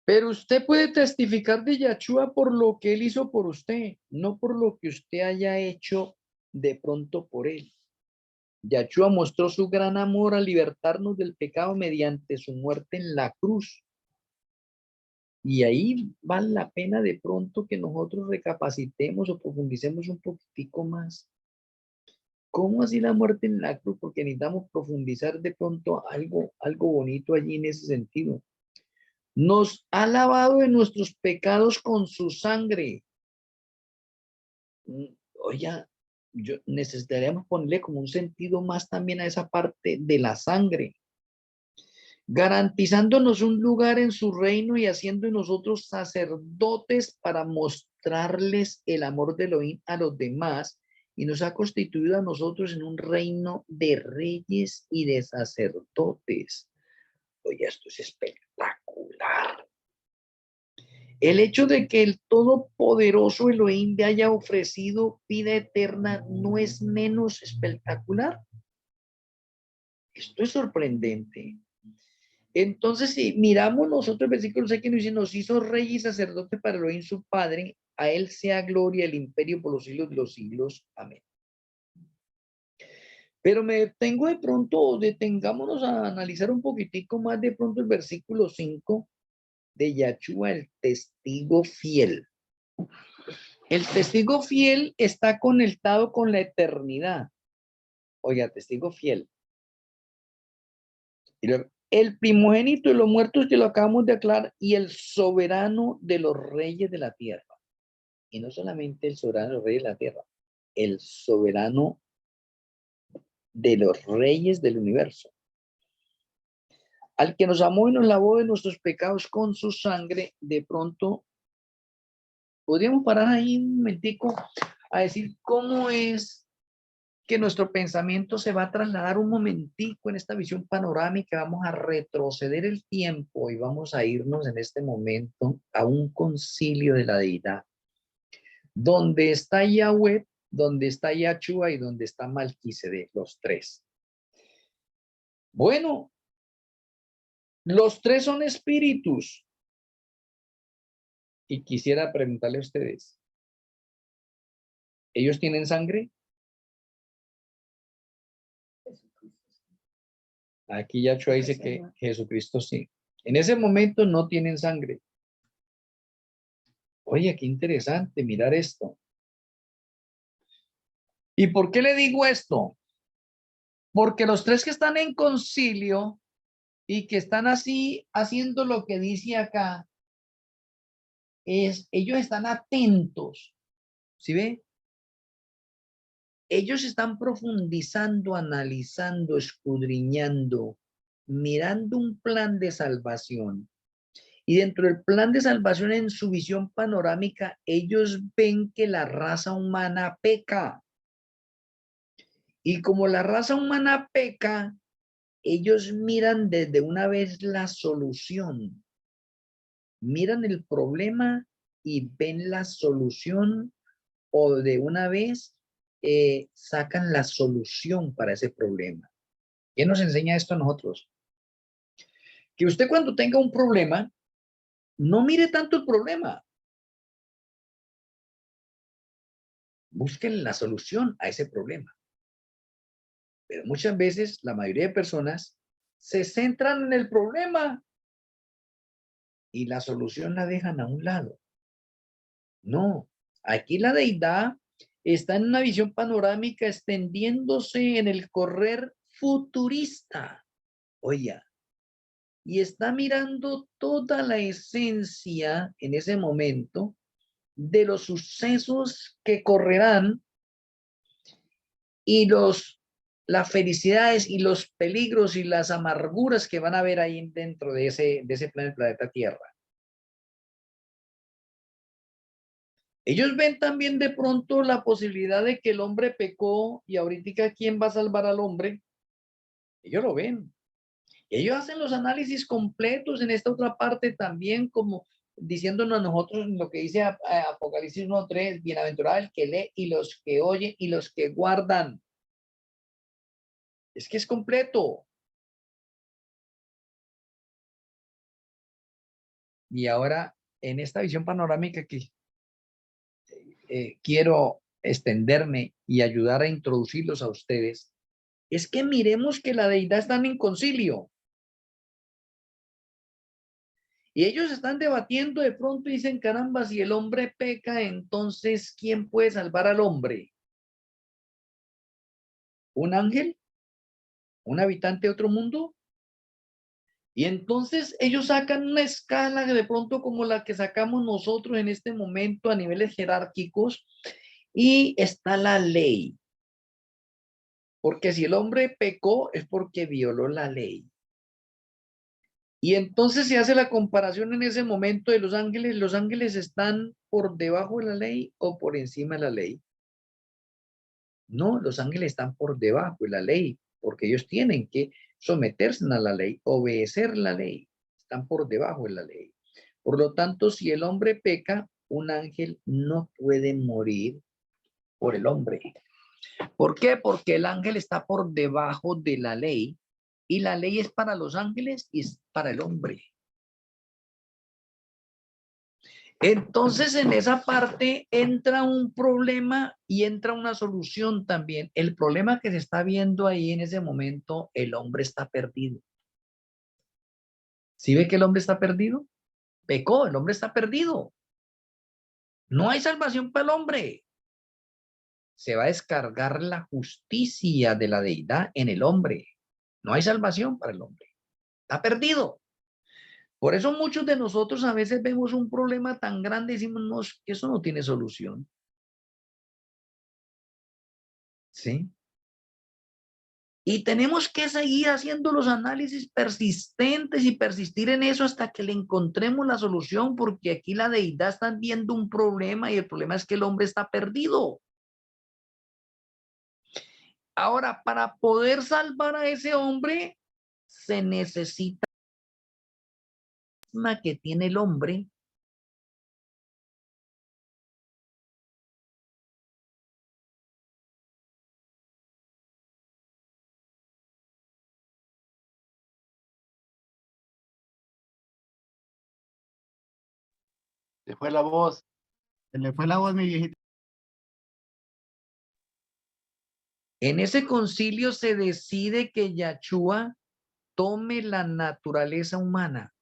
Pero usted puede testificar de Yahshua por lo que él hizo por usted, no por lo que usted haya hecho de pronto por él. Yahshua mostró su gran amor al libertarnos del pecado mediante su muerte en la cruz. Y ahí vale la pena de pronto que nosotros recapacitemos o profundicemos un poquitico más. ¿Cómo así la muerte en la cruz? Porque necesitamos profundizar de pronto algo bonito allí en ese sentido. Nos ha lavado de nuestros pecados con su sangre. Oye, necesitaríamos ponerle como un sentido más también a esa parte de la sangre, garantizándonos un lugar en su reino y haciendo de nosotros sacerdotes para mostrarles el amor de Elohim a los demás, y nos ha constituido a nosotros en un reino de reyes y de sacerdotes. Oye, esto es espectacular. El hecho de que el todopoderoso Elohim le haya ofrecido vida eterna no es menos espectacular. Esto es sorprendente. Entonces, si miramos nosotros el versículo 6 que nos dice, nos hizo rey y sacerdote para Elohim su Padre, a él sea gloria el imperio por los siglos de los siglos. Amén. Pero me detengo de pronto, detengámonos a analizar un poquitico más de pronto el versículo 5 de Yahshua, el testigo fiel. El testigo fiel está conectado con la eternidad. Oiga, testigo fiel. el primogénito de los muertos que lo acabamos de aclarar y el soberano de los reyes de la tierra. Y no solamente el soberano de los reyes de la tierra, el soberano de los reyes del universo. Al que nos amó y nos lavó de nuestros pecados con su sangre, de pronto podríamos parar ahí un momentico a decir cómo es que nuestro pensamiento se va a trasladar un momentico en esta visión panorámica. Vamos a retroceder el tiempo y vamos a irnos en este momento a un concilio de la deidad, donde está Yahweh, donde está Yahshua y donde está Malquisedec, los tres. Bueno, los tres son espíritus. Y quisiera preguntarle a ustedes, ¿ellos tienen sangre? Aquí Yahshua dice que Jesucristo sí. En ese momento no tienen sangre. Oye, qué interesante mirar esto. ¿Y por qué le digo esto? Porque los tres que están en concilio y que están así haciendo lo que dice acá, ellos están atentos. ¿Sí ve? Ellos están profundizando, analizando, escudriñando, mirando un plan de salvación. Y dentro del plan de salvación, en su visión panorámica, ellos ven que la raza humana peca. Y como la raza humana peca, ellos miran desde una vez la solución. Miran el problema y ven la solución, o de una vez sacan la solución para ese problema. ¿Qué nos enseña esto a nosotros? Que usted cuando tenga un problema, no mire tanto el problema. Busquen la solución a ese problema. Pero muchas veces la mayoría de personas se centran en el problema y la solución la dejan a un lado. No, aquí la deidad está en una visión panorámica extendiéndose en el correr futurista. Oye, y está mirando toda la esencia en ese momento de los sucesos que correrán y las felicidades y los peligros y las amarguras que van a haber ahí dentro de ese planeta Tierra. Ellos ven también de pronto la posibilidad de que el hombre pecó y ahorita ¿quién va a salvar al hombre? Ellos lo ven. Ellos hacen los análisis completos en esta otra parte también, como diciéndonos a nosotros lo que dice Apocalipsis 1:3, bienaventurado el que lee y los que oyen y los que guardan. Es que es completo. Y ahora, en esta visión panorámica que quiero extenderme y ayudar a introducirlos a ustedes, es que miremos que la deidad está en concilio. Y ellos están debatiendo de pronto y dicen, caramba, si el hombre peca, entonces, ¿quién puede salvar al hombre? ¿Un ángel? ¿Un habitante de otro mundo? Y entonces ellos sacan una escala de pronto como la que sacamos nosotros en este momento a niveles jerárquicos y está la ley. Porque si el hombre pecó es porque violó la ley. Y entonces se hace la comparación en ese momento de los ángeles. ¿Los ángeles están por debajo de la ley o por encima de la ley? No, los ángeles están por debajo de la ley, porque ellos tienen que someterse a la ley, obedecer la ley. Están por debajo de la ley. Por lo tanto, si el hombre peca, un ángel no puede morir por el hombre. ¿Por qué? Porque el ángel está por debajo de la ley y la ley es para los ángeles y es para el hombre. Entonces, en esa parte entra un problema y entra una solución también. El problema que se está viendo ahí en ese momento, el hombre está perdido. ¿Sí ve que el hombre está perdido? Pecó, el hombre está perdido. No hay salvación para el hombre. Se va a descargar la justicia de la deidad en el hombre. No hay salvación para el hombre. Está perdido. Por eso muchos de nosotros a veces vemos un problema tan grande y decimos, no, eso no tiene solución. ¿Sí? Y tenemos que seguir haciendo los análisis persistentes y persistir en eso hasta que le encontremos la solución, porque aquí la deidad está viendo un problema y el problema es que el hombre está perdido. Ahora, para poder salvar a ese hombre, se necesita que tiene el hombre. Se fue la voz. Se le fue la voz, mi viejita. En ese concilio se decide que Yahshua tome la naturaleza humana.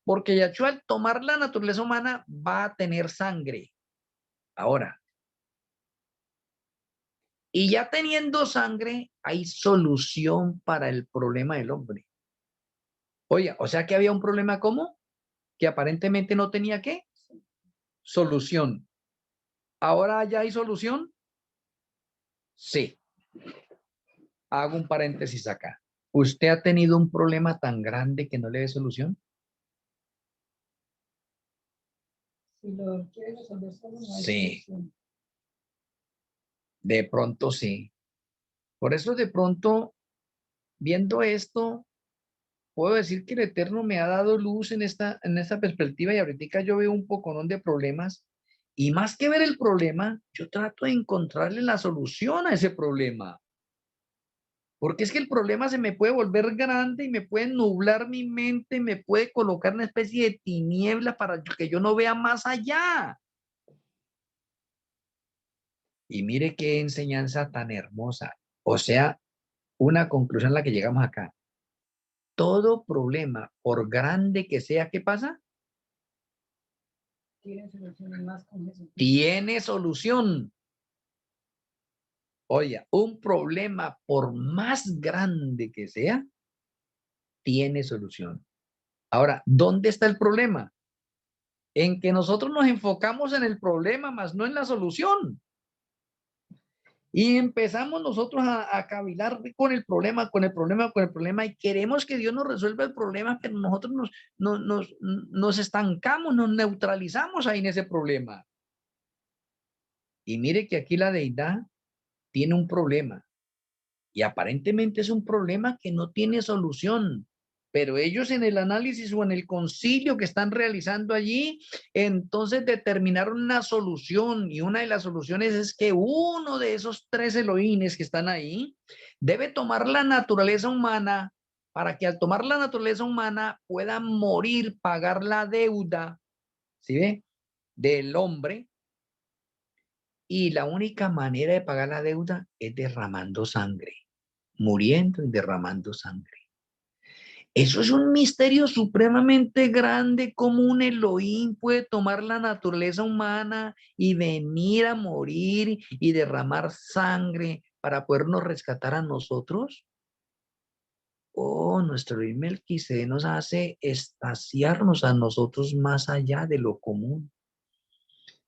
Porque Yahshua al tomar la naturaleza humana va a tener sangre. Ahora. Y ya teniendo sangre, hay solución para el problema del hombre. Oye, o sea que había un problema ¿cómo? Que aparentemente no tenía ¿qué? Solución. ¿Ahora ya hay solución? Sí. Hago un paréntesis acá. ¿Usted ha tenido un problema tan grande que no le dé solución? Si lo quiere resolver solo, no hay Sí. solución. De pronto sí. Por eso de pronto, viendo esto, puedo decir que el Eterno me ha dado luz en esta perspectiva y ahorita yo veo un poconón de problemas y más que ver el problema, yo trato de encontrarle la solución a ese problema. Porque es que el problema se me puede volver grande y me puede nublar mi mente, me puede colocar una especie de tiniebla para que yo no vea más allá. Y mire qué enseñanza tan hermosa. O sea, una conclusión a la que llegamos acá. Todo problema, por grande que sea, ¿qué pasa? Tiene solución y más con Jesús. Tiene solución. Oye, un problema, por más grande que sea, tiene solución. Ahora, ¿dónde está el problema? En que nosotros nos enfocamos en el problema, más no en la solución. Y empezamos nosotros a cavilar con el problema, y queremos que Dios nos resuelva el problema, pero nosotros nos estancamos, nos neutralizamos ahí en ese problema. Y mire que aquí la deidad tiene un problema y aparentemente es un problema que no tiene solución. Pero ellos en el análisis o en el concilio que están realizando allí, entonces determinaron una solución y una de las soluciones es que uno de esos 3 Elohines que están ahí debe tomar la naturaleza humana para que al tomar la naturaleza humana pueda morir, pagar la deuda, ¿sí ve? Del hombre. Y la única manera de pagar la deuda es derramando sangre, muriendo y derramando sangre. Eso es un misterio supremamente grande, como un Elohim puede tomar la naturaleza humana y venir a morir y derramar sangre para podernos rescatar a nosotros. Oh, nuestro Elohim Melquisedec nos hace extasiarnos a nosotros más allá de lo común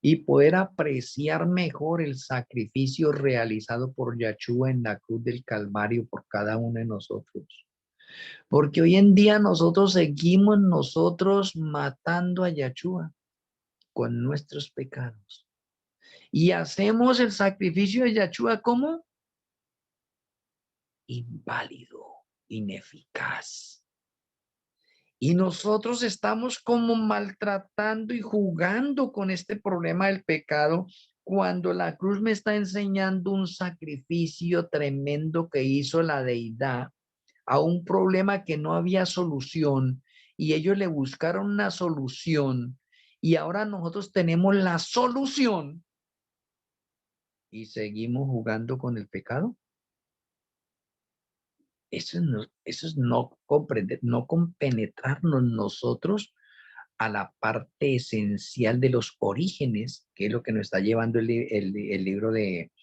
y poder apreciar mejor el sacrificio realizado por Yahshua en la cruz del Calvario por cada uno de nosotros. Porque hoy en día nosotros seguimos matando a Yahshua con nuestros pecados. Y hacemos el sacrificio de Yahshua como inválido, ineficaz. Y nosotros estamos como maltratando y jugando con este problema del pecado cuando la cruz me está enseñando un sacrificio tremendo que hizo la deidad a un problema que no había solución y ellos le buscaron una solución y ahora nosotros tenemos la solución y seguimos jugando con el pecado. Eso es no comprender, no compenetrarnos nosotros a la parte esencial de los orígenes, que es lo que nos está llevando el libro de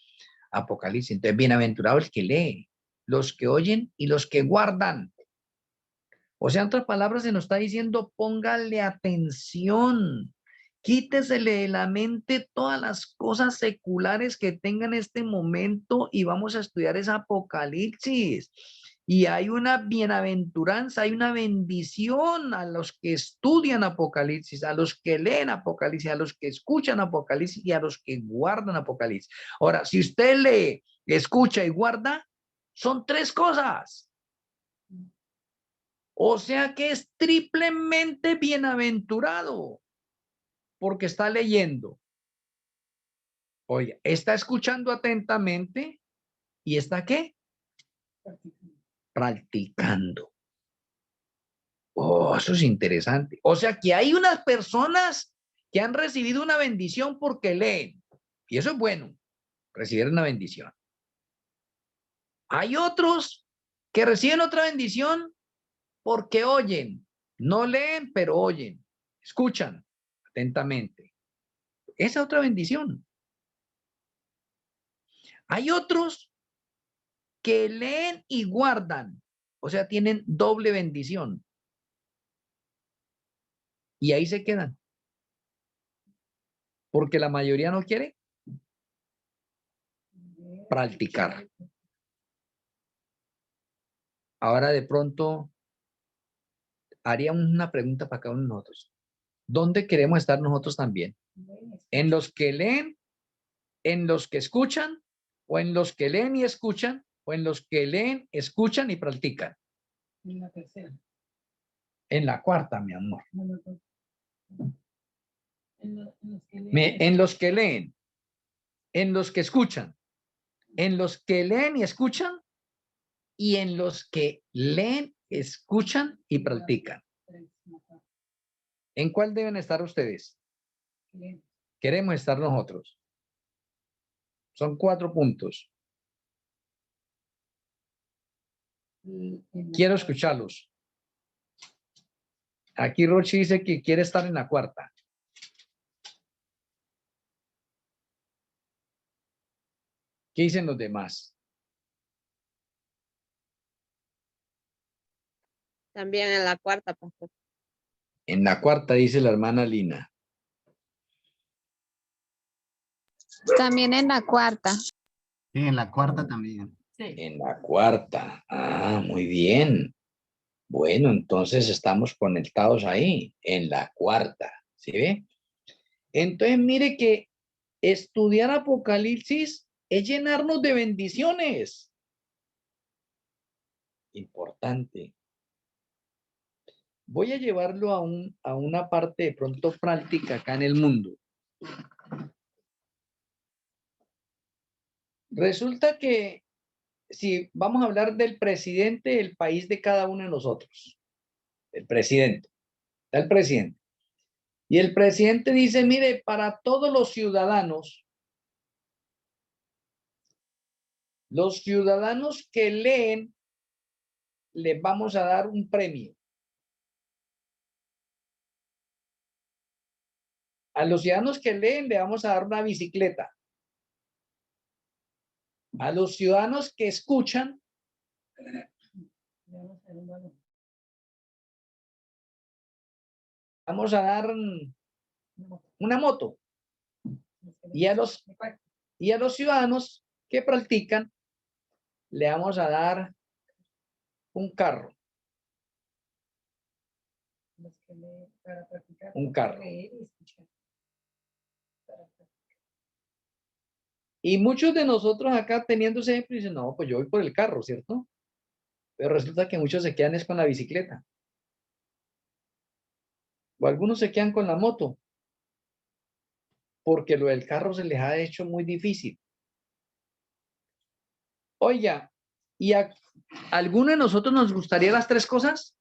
Apocalipsis. Entonces, bienaventurado el que lee, los que oyen y los que guardan. O sea, en otras palabras, se nos está diciendo, póngale atención. Quítesele de la mente todas las cosas seculares que tenga en este momento y vamos a estudiar ese Apocalipsis. Y hay una bienaventuranza, hay una bendición a los que estudian Apocalipsis, a los que leen Apocalipsis, a los que escuchan Apocalipsis y a los que guardan Apocalipsis. Ahora, si usted lee, escucha y guarda, son tres cosas. O sea que es triplemente bienaventurado porque está leyendo. Oye, está escuchando atentamente y está ¿qué? Practicando. Oh, eso es interesante. O sea que hay unas personas que han recibido una bendición porque leen. Y eso es bueno, recibir una bendición. Hay otros que reciben otra bendición porque oyen. No leen, pero oyen. Escuchan atentamente. Esa otra bendición. Hay otros que leen y guardan. O sea, tienen doble bendición. Y ahí se quedan. Porque la mayoría no quiere practicar. Ahora de pronto haríamos una pregunta para cada uno de nosotros. ¿Dónde queremos estar nosotros también? ¿En los que leen, en los que escuchan, o en los que leen y escuchan, o en los que leen, escuchan y practican? En la tercera. En la cuarta, mi amor. En los que leen. En los que leen, en los que escuchan, en los que leen y escuchan, y en los que leen, escuchan y practican. ¿En cuál deben estar ustedes? Queremos estar nosotros. Son 4 puntos. Quiero escucharlos. Aquí Rochi dice que quiere estar en la cuarta. ¿Qué dicen los demás? También en la cuarta, pastor. En la cuarta dice la hermana Lina. También en la cuarta. Sí, en la cuarta también. Sí. En la cuarta. Ah, muy bien. Bueno, entonces estamos conectados ahí, en la cuarta. ¿Sí ve? Entonces, mire que estudiar Apocalipsis es llenarnos de bendiciones. Importante. Voy a llevarlo a una parte de pronto práctica acá en el mundo. Resulta que si vamos a hablar del presidente del país de cada uno de nosotros, el presidente, está el presidente. Y el presidente dice, mire, para todos los ciudadanos que leen, les vamos a dar un premio. A los ciudadanos que leen, le vamos a dar una bicicleta. A los ciudadanos que escuchan, vamos a dar una moto. Y a los ciudadanos que practican, le vamos a dar un carro. Un carro. Y muchos de nosotros acá teniendo ese ejemplo dicen, no, pues yo voy por el carro, ¿cierto? Pero resulta que muchos se quedan es con la bicicleta. O algunos se quedan con la moto. Porque lo del carro se les ha hecho muy difícil. Oiga, ¿y a alguno de nosotros nos gustaría las 3 cosas?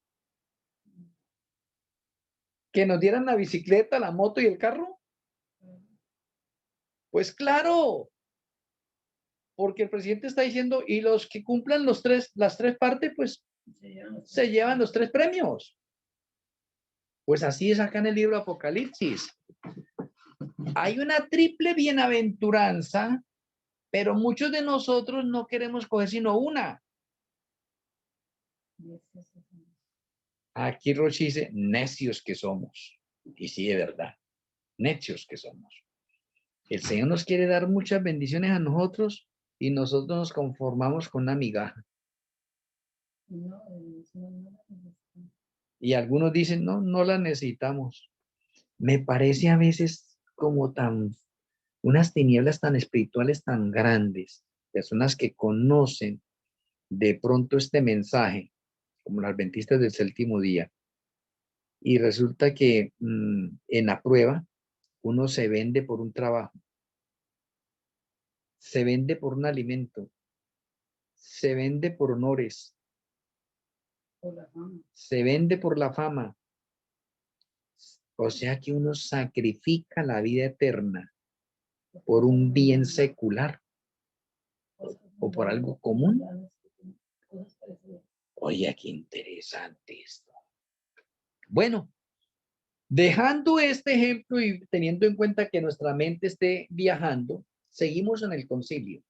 ¿Que nos dieran la bicicleta, la moto y el carro? Pues claro. Porque el presidente está diciendo, y los que cumplan las 3 partes, pues se llevan los 3 premios. Pues así es acá en el libro Apocalipsis. Hay una triple bienaventuranza, pero muchos de nosotros no queremos coger sino una. Aquí Rochi dice, necios que somos. Y sí, de verdad, necios que somos. El Señor nos quiere dar muchas bendiciones a nosotros y nosotros nos conformamos con una migaja. No, no, no. Y algunos dicen, no, no la necesitamos. Me parece a veces como unas tinieblas tan espirituales tan grandes, personas que conocen de pronto este mensaje, como los adventistas del séptimo día, y resulta que en la prueba uno se vende por un trabajo, se vende por un alimento, se vende por honores, Por la fama. se vende por la fama. O sea que uno sacrifica la vida eterna por un bien secular o por algo común. Oye, qué interesante esto. Bueno, dejando este ejemplo y teniendo en cuenta que nuestra mente esté viajando, seguimos en el concilio.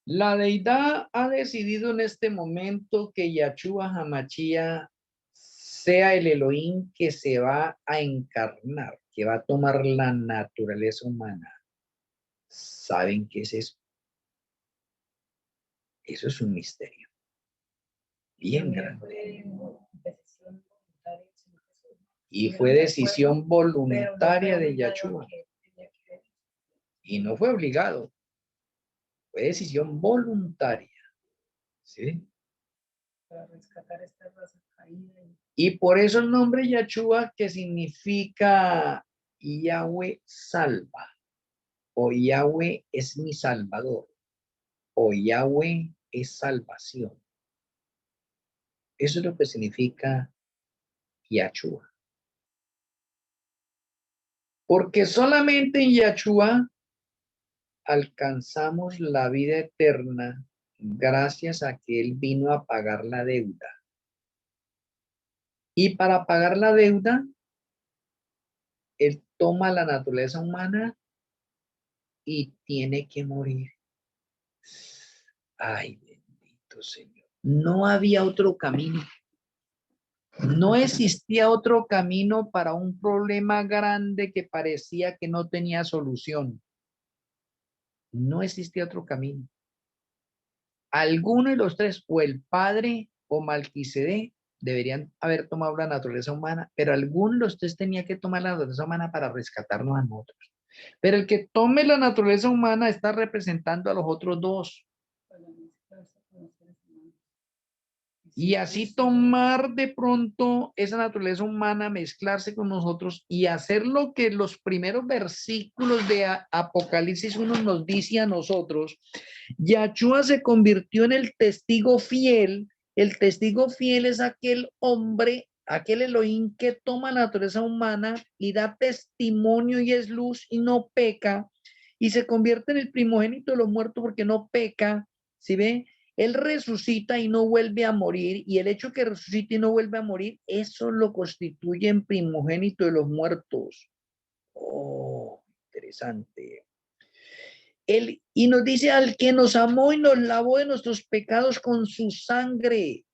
La deidad ha decidido en este momento que Yahshua Hamashia sea el Elohim que se va a encarnar, que va a tomar la naturaleza humana. ¿Saben qué es eso? Eso es un misterio bien grande. Y fue decisión voluntaria de Yahshua. Y no fue obligado. Fue decisión voluntaria. ¿Sí? Para rescatar esta raza caída. Y por eso el nombre Yahshua, que significa Yahweh salva, o Yahweh es mi salvador, o Yahweh es salvación. Eso es lo que significa Yahshua. Porque solamente en Yahshua alcanzamos la vida eterna gracias a que Él vino a pagar la deuda. Y para pagar la deuda, Él toma la naturaleza humana y tiene que morir. Ay, bendito Señor. No había otro camino. No existía otro camino para un problema grande que parecía que no tenía solución. No existía otro camino. Alguno de los tres, o el Padre o Malquisedec, deberían haber tomado la naturaleza humana, pero alguno de los tres tenía que tomar la naturaleza humana para rescatarnos a nosotros. Pero el que tome la naturaleza humana está representando a los otros dos. Y así tomar de pronto esa naturaleza humana, mezclarse con nosotros y hacer lo que los primeros versículos de Apocalipsis 1 nos dice a nosotros. Yahshua se convirtió en el testigo fiel. El testigo fiel es aquel hombre, aquel Elohim que toma la naturaleza humana y da testimonio y es luz y no peca. Y se convierte en el primogénito de los muertos porque no peca. ¿Sí ve? Él resucita y no vuelve a morir, y el hecho que resucite y no vuelve a morir, eso lo constituye en primogénito de los muertos. Oh, interesante. Él, y nos dice al que nos amó y nos lavó de nuestros pecados con su sangre.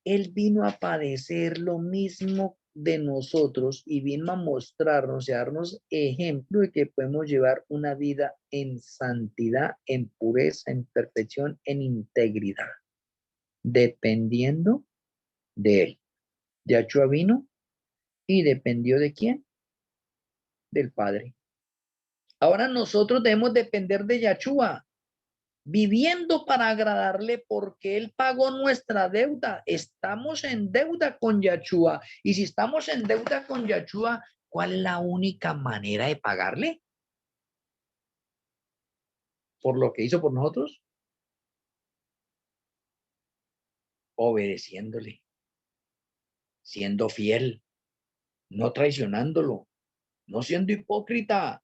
Él vino a padecer lo mismo de nosotros y vino a mostrarnos y a darnos ejemplo de que podemos llevar una vida en santidad, en pureza, en perfección, en integridad, dependiendo de él. Yahshua vino y dependió de quién? Del Padre. Ahora nosotros debemos depender de Yahshua, viviendo para agradarle porque Él pagó nuestra deuda. Estamos en deuda con Yahshua. Y si estamos en deuda con Yahshua, ¿cuál es la única manera de pagarle? ¿Por lo que hizo por nosotros? Obedeciéndole, siendo fiel, no traicionándolo, no siendo hipócrita,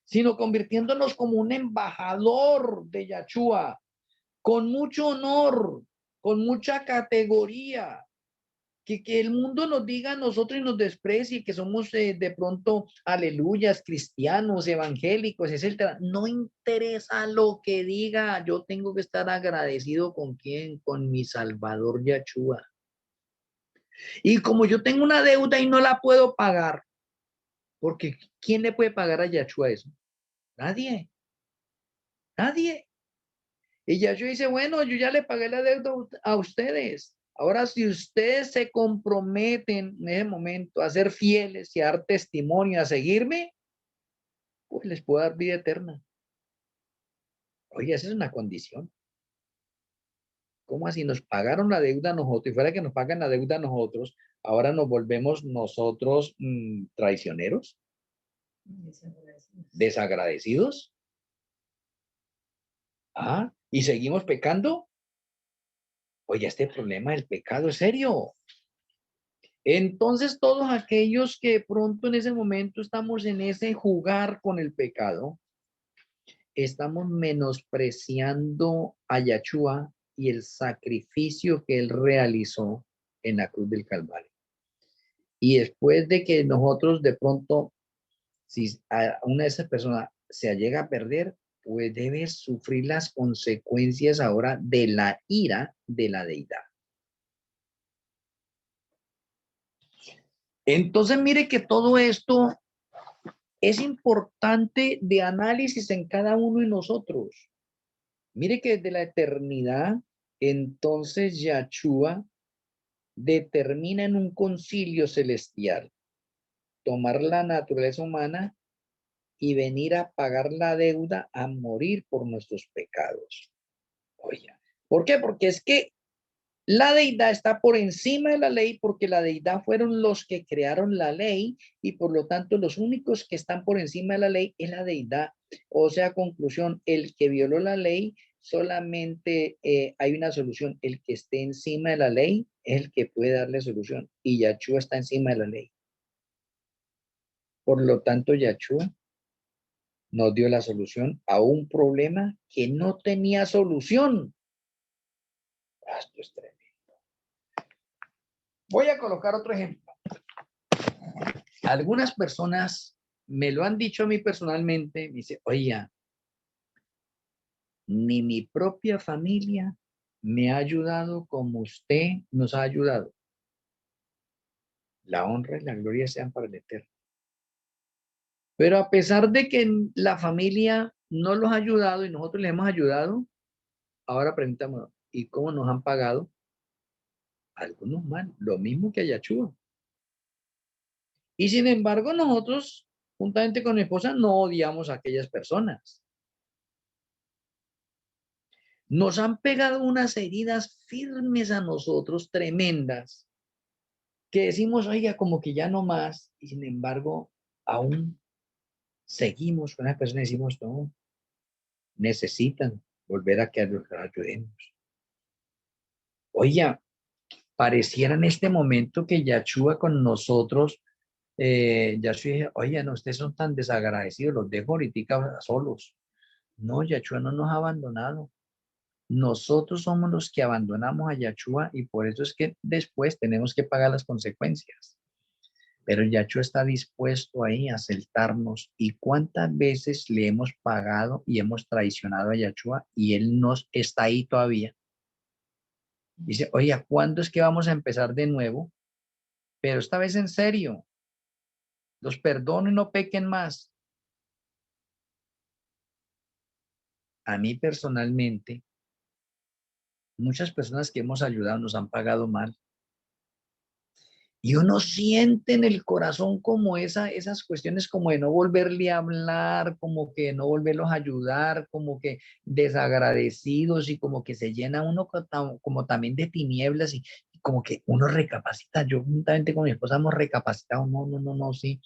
sino convirtiéndonos como un embajador de Yahshua, con mucho honor, con mucha categoría, Que el mundo nos diga a nosotros y nos desprecie, que somos de pronto aleluyas, cristianos, evangélicos, etcétera. No interesa lo que diga, yo tengo que estar agradecido con quién, con mi Salvador Yachúa. Y como yo tengo una deuda y no la puedo pagar, porque ¿quién le puede pagar a Yachúa eso? Nadie, nadie. Y Yachúa dice, bueno, yo ya le pagué la deuda a ustedes. Ahora, si ustedes se comprometen en ese momento a ser fieles y a dar testimonio, a seguirme, pues les puedo dar vida eterna. Oye, esa es una condición. ¿Cómo así? Nos pagaron la deuda a nosotros y fuera que nos pagan la deuda a nosotros, ahora nos volvemos nosotros traicioneros, desagradecidos. Ah, y seguimos pecando. Oye, este problema del pecado es serio. Entonces, todos aquellos que de pronto en ese momento estamos en ese jugar con el pecado, estamos menospreciando a Yachúa y el sacrificio que él realizó en la cruz del Calvario. Y después de que nosotros de pronto, si a una de esas personas se llega a perder, pues debe sufrir las consecuencias ahora de la ira de la deidad. Entonces, mire que todo esto es importante de análisis en cada uno de nosotros. Mire que desde la eternidad, entonces Yachúa determina en un concilio celestial tomar la naturaleza humana y venir a pagar la deuda, a morir por nuestros pecados. Oye, ¿por qué? Porque es que la deidad está por encima de la ley porque la deidad fueron los que crearon la ley y por lo tanto los únicos que están por encima de la ley es la deidad. O sea, conclusión, el que violó la ley solamente hay una solución. El que esté encima de la ley es el que puede darle solución y Yachúa está encima de la ley. Por lo tanto, Yachúa nos dio la solución a un problema que no tenía solución. Esto es tremendo. Voy a colocar otro ejemplo. Algunas personas me lo han dicho a mí personalmente, me dice, oye, ni mi propia familia me ha ayudado como usted nos ha ayudado. La honra y la gloria sean para el Eterno. Pero a pesar de que la familia no los ha ayudado y nosotros les hemos ayudado, ahora preguntamos, ¿y cómo nos han pagado? Algunos mal, lo mismo que a Yachúa. Y sin embargo, nosotros, juntamente con mi esposa, no odiamos a aquellas personas. Nos han pegado unas heridas firmes a nosotros, tremendas, que decimos, oiga, como que ya no más, y sin embargo, aún seguimos con las personas y decimos, no, necesitan volver a que los ayudemos. Oiga, pareciera en este momento que Yachúa con nosotros, Yachúa dice, oiga, no, ustedes son tan desagradecidos, los dejo ahorita solos. No, Yachúa no nos ha abandonado. Nosotros somos los que abandonamos a Yachúa y por eso es que después tenemos que pagar las consecuencias. Pero Yachúa está dispuesto ahí a aceptarnos. ¿Y cuántas veces le hemos pagado y hemos traicionado a Yachúa y él nos está ahí todavía? Dice, oye, ¿cuándo es que vamos a empezar de nuevo? Pero esta vez en serio. Los perdono y no pequen más. A mí personalmente, muchas personas que hemos ayudado nos han pagado mal. Y uno siente en el corazón como esas cuestiones como de no volverle a hablar, como que no volverlos a ayudar, como que desagradecidos y como que se llena uno como también de tinieblas y como que uno recapacita. Yo juntamente con mi esposa hemos recapacitado, no, sí.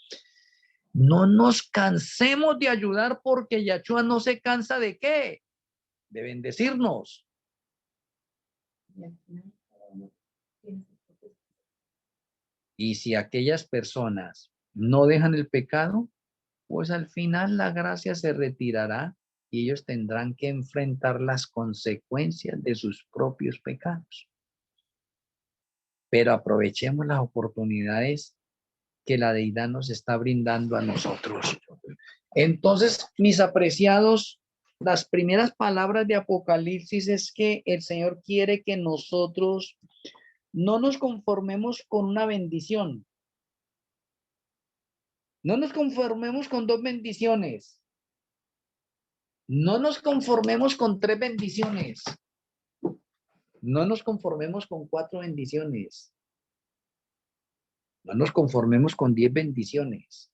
No nos cansemos de ayudar porque Yachúa no se cansa de ¿qué? De bendecirnos. Y si aquellas personas no dejan el pecado, pues al final la gracia se retirará y ellos tendrán que enfrentar las consecuencias de sus propios pecados. pero aprovechemos las oportunidades que la deidad nos está brindando a nosotros. Entonces, mis apreciados, las primeras palabras de Apocalipsis es que el Señor quiere que nosotros no nos conformemos con una bendición. No nos conformemos con 2 bendiciones. No nos conformemos con 3 bendiciones. No nos conformemos con 4 bendiciones. No nos conformemos con 10 bendiciones.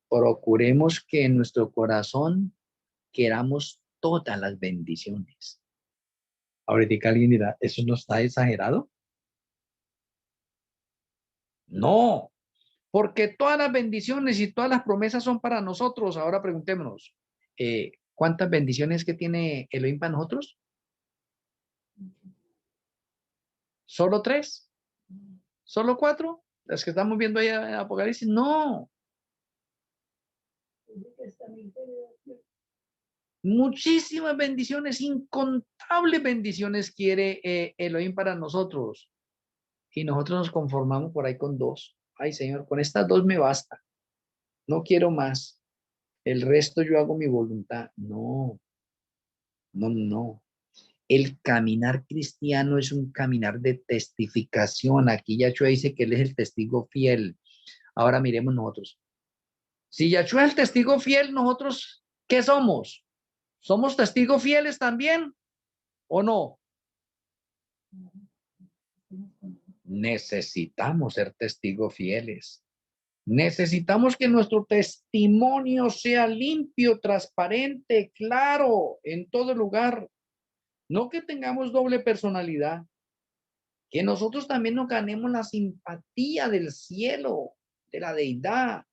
Procuremos que en nuestro corazón queramos todas las bendiciones. Ahorita alguien dirá, ¿eso no está exagerado? No, porque todas las bendiciones y todas las promesas son para nosotros. Ahora preguntémonos, ¿cuántas bendiciones que tiene Elohim para nosotros? ¿Solo 3? ¿Solo 4? Las que estamos viendo ahí en Apocalipsis. No. Muchísimas bendiciones, incontables bendiciones quiere Elohim para nosotros. Y nosotros nos conformamos por ahí con 2. Ay, Señor, con estas 2 me basta. No quiero más. El resto yo hago mi voluntad. No, no, no. El caminar cristiano es un caminar de testificación. Aquí Yahshua dice que Él es el testigo fiel. Ahora miremos nosotros. Si Yahshua es el testigo fiel, nosotros, ¿qué somos? ¿Somos testigos fieles también o no? Necesitamos ser testigos fieles. Necesitamos que nuestro testimonio sea limpio, transparente, claro, en todo lugar. No que tengamos doble personalidad. Que nosotros también nos ganemos la simpatía del cielo, de la deidad.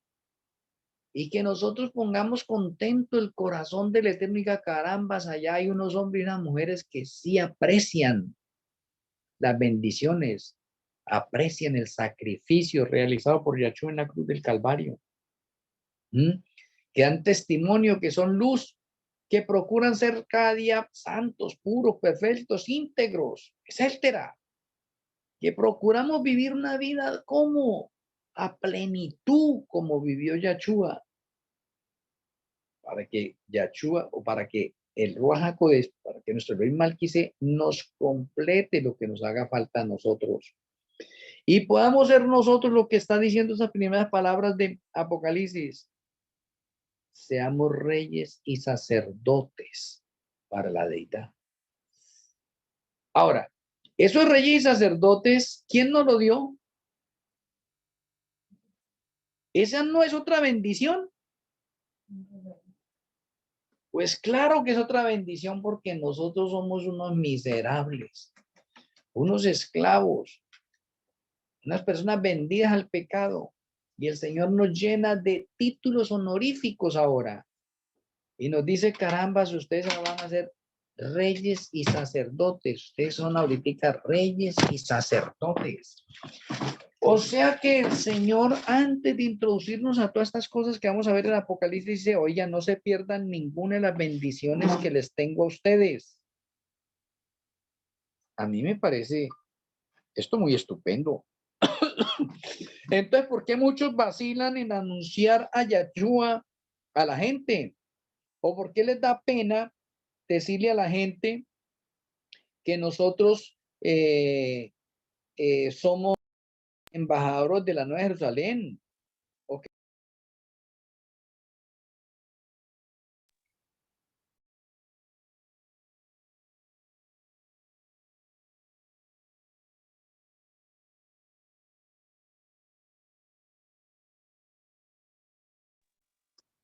Y que nosotros pongamos contento el corazón del Eterno y diga, carambas, allá hay unos hombres y unas mujeres que sí aprecian las bendiciones, aprecian el sacrificio realizado por Yahshua en la cruz del Calvario. Que dan testimonio, que son luz, que procuran ser cada día santos, puros, perfectos, íntegros, etcétera. Que procuramos vivir una vida como a plenitud, como vivió Yahshua. Para que Yahshua, o para que el Ruach HaKodesh, para que nuestro Rey Malquise nos complete lo que nos haga falta a nosotros. Y podamos ser nosotros lo que está diciendo esas primeras palabras de Apocalipsis. Seamos reyes y sacerdotes para la deidad. Ahora, esos reyes y sacerdotes, ¿quién nos lo dio? ¿Esa no es otra bendición? Pues claro que es otra bendición porque nosotros somos unos miserables, unos esclavos, unas personas vendidas al pecado. Y el Señor nos llena de títulos honoríficos ahora. Y nos dice, caramba, ustedes van a ser reyes y sacerdotes. Ustedes son ahorita reyes y sacerdotes. O sea que el Señor, antes de introducirnos a todas estas cosas que vamos a ver en Apocalipsis, dice, oiga, no se pierdan ninguna de las bendiciones que les tengo a ustedes. A mí me parece esto muy estupendo. Entonces, ¿por qué muchos vacilan en anunciar a Yahshua a la gente? ¿O por qué les da pena decirle a la gente que nosotros somos embajadores de la Nueva Jerusalén? Okay.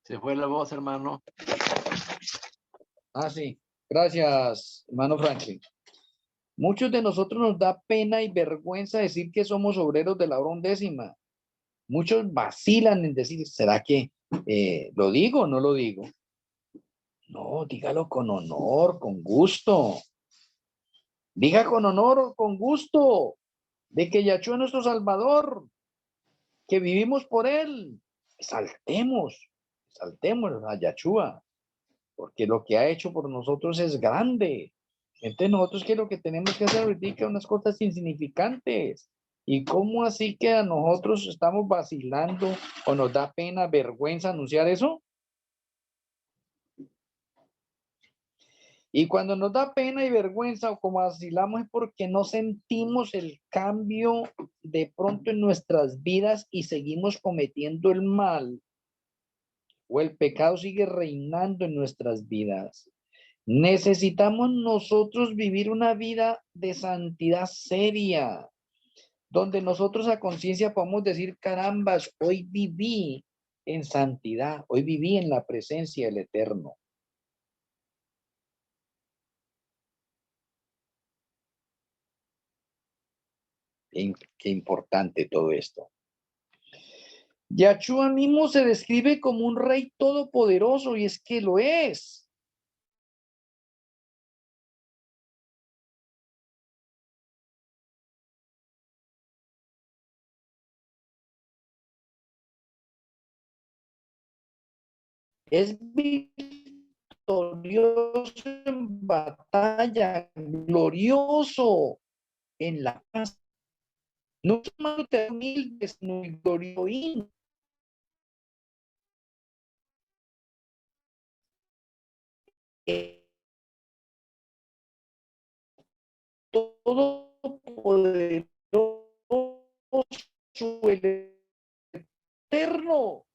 Se fue la voz, hermano. Ah, sí. Gracias, hermano Franklin. Muchos de nosotros nos da pena y vergüenza decir que somos obreros de la hora undécima. Muchos vacilan en decir, ¿será que lo digo o no lo digo? No, dígalo con honor, con gusto. Diga con honor, con gusto, de que Yahshua es nuestro Salvador, que vivimos por Él. Saltemos a Yahshua, porque lo que ha hecho por nosotros es grande. Entonces nosotros, ¿qué es lo que tenemos que hacer ahorita? Unas cosas insignificantes. ¿Y cómo así que a nosotros estamos vacilando o nos da pena, vergüenza anunciar eso? Y cuando nos da pena y vergüenza o como vacilamos es porque no sentimos el cambio de pronto en nuestras vidas y seguimos cometiendo el mal o el pecado sigue reinando en nuestras vidas. Necesitamos nosotros vivir una vida de santidad seria, donde nosotros a conciencia podamos decir, carambas, hoy viví en santidad, hoy viví en la presencia del Eterno. Qué importante todo esto. Yahshua mismo se describe como un rey todopoderoso y es que lo es. Es victorioso en batalla, glorioso en la paz. No es humilde, sino glorioso. Todopoderoso, el Eterno.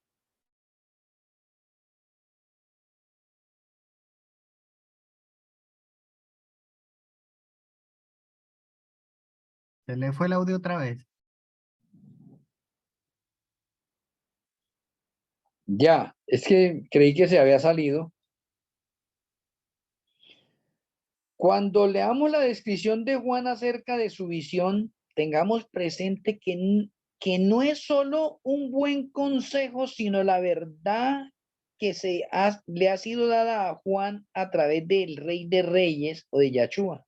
Se le fue el audio otra vez. Ya, es que creí que se había salido. Cuando leamos la descripción de Juan acerca de su visión, tengamos presente que no es solo un buen consejo, sino la verdad que le ha sido dada a Juan a través del Rey de Reyes o de Yahshua.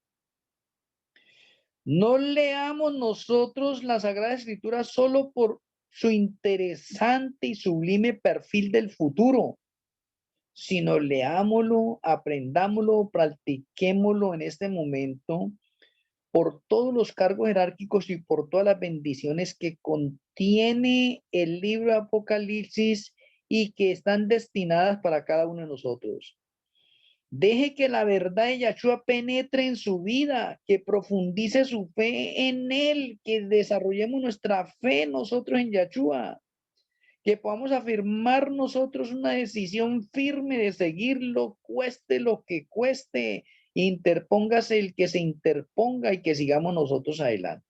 No leamos nosotros la Sagrada Escritura solo por su interesante y sublime perfil del futuro, sino leámoslo, aprendámoslo, practiquémoslo en este momento por todos los cargos jerárquicos y por todas las bendiciones que contiene el libro de Apocalipsis y que están destinadas para cada uno de nosotros. Deje que la verdad de Yahshua penetre en su vida, que profundice su fe en él, que desarrollemos nuestra fe nosotros en Yahshua, que podamos afirmar nosotros una decisión firme de seguirlo, cueste lo que cueste, interpóngase el que se interponga y que sigamos nosotros adelante.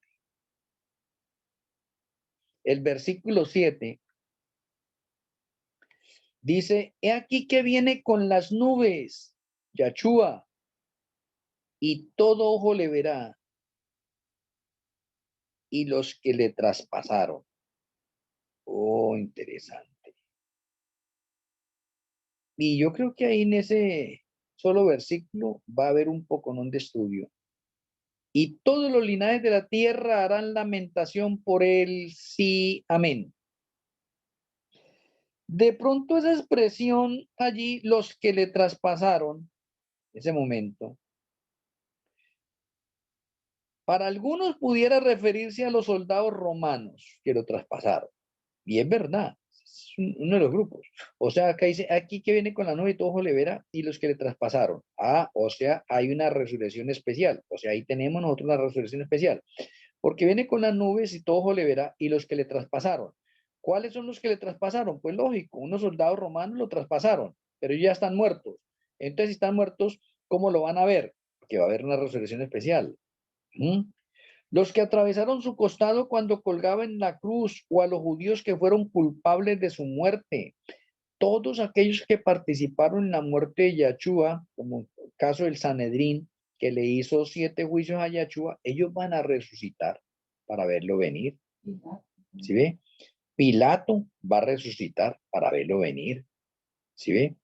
El versículo 7 dice, he aquí que viene con las nubes, Yahshua, y todo ojo le verá, y los que le traspasaron. Oh, interesante. Y yo creo que ahí en ese solo versículo va a haber un poco de estudio. Y todos los linajes de la tierra harán lamentación por él, sí, amén. De pronto esa expresión allí, los que le traspasaron, ese momento, para algunos pudiera referirse a los soldados romanos que lo traspasaron. Y es verdad, es uno de los grupos. O sea, acá dice, aquí que viene con la nube y todo ojo le verá, y los que le traspasaron. Ah, o sea, hay una resurrección especial. O sea, ahí tenemos nosotros la resurrección especial. Porque viene con las nubes y todo ojo le verá, y los que le traspasaron. ¿Cuáles son los que le traspasaron? Pues lógico, unos soldados romanos lo traspasaron, pero ya están muertos. Entonces, si están muertos, ¿cómo lo van a ver? Porque va a haber una resurrección especial. Los que atravesaron su costado cuando colgaba en la cruz, o a los judíos que fueron culpables de su muerte. Todos aquellos que participaron en la muerte de Yahshua, como el caso del Sanedrín, que le hizo 7 juicios a Yahshua, ellos van a resucitar para verlo venir. ¿Sí ve? Pilato va a resucitar para verlo venir. ¿Sí ve?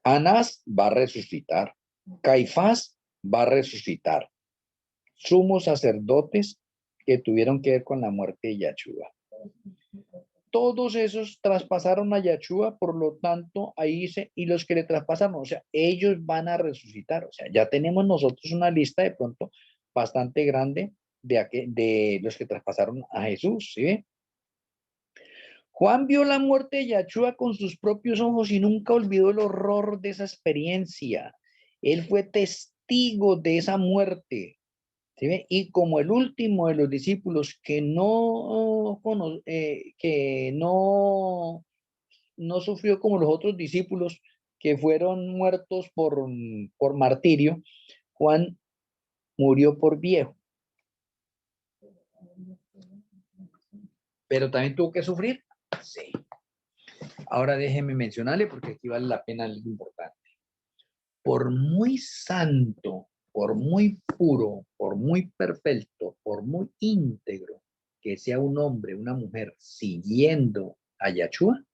Anás va a resucitar. Caifás va a resucitar. Sumos sacerdotes que tuvieron que ver con la muerte de Yahshua. todos esos traspasaron a Yahshua, por lo tanto, ahí dice, y los que le traspasaron, o sea, ellos van a resucitar. O sea, ya tenemos nosotros una lista de pronto bastante grande de los que traspasaron a Jesús, ¿sí ve? Juan vio la muerte de Yahshua con sus propios ojos y nunca olvidó el horror de esa experiencia. Él fue testigo de esa muerte. ¿Sí ve? Y como el último de los discípulos que no sufrió como los otros discípulos que fueron muertos por martirio, Juan murió por viejo. Pero también tuvo que sufrir. Sí. Ahora déjeme mencionarle porque aquí vale la pena algo importante. Por muy santo, por muy puro, por muy perfecto, por muy íntegro que sea un hombre, una mujer siguiendo a Yahshua,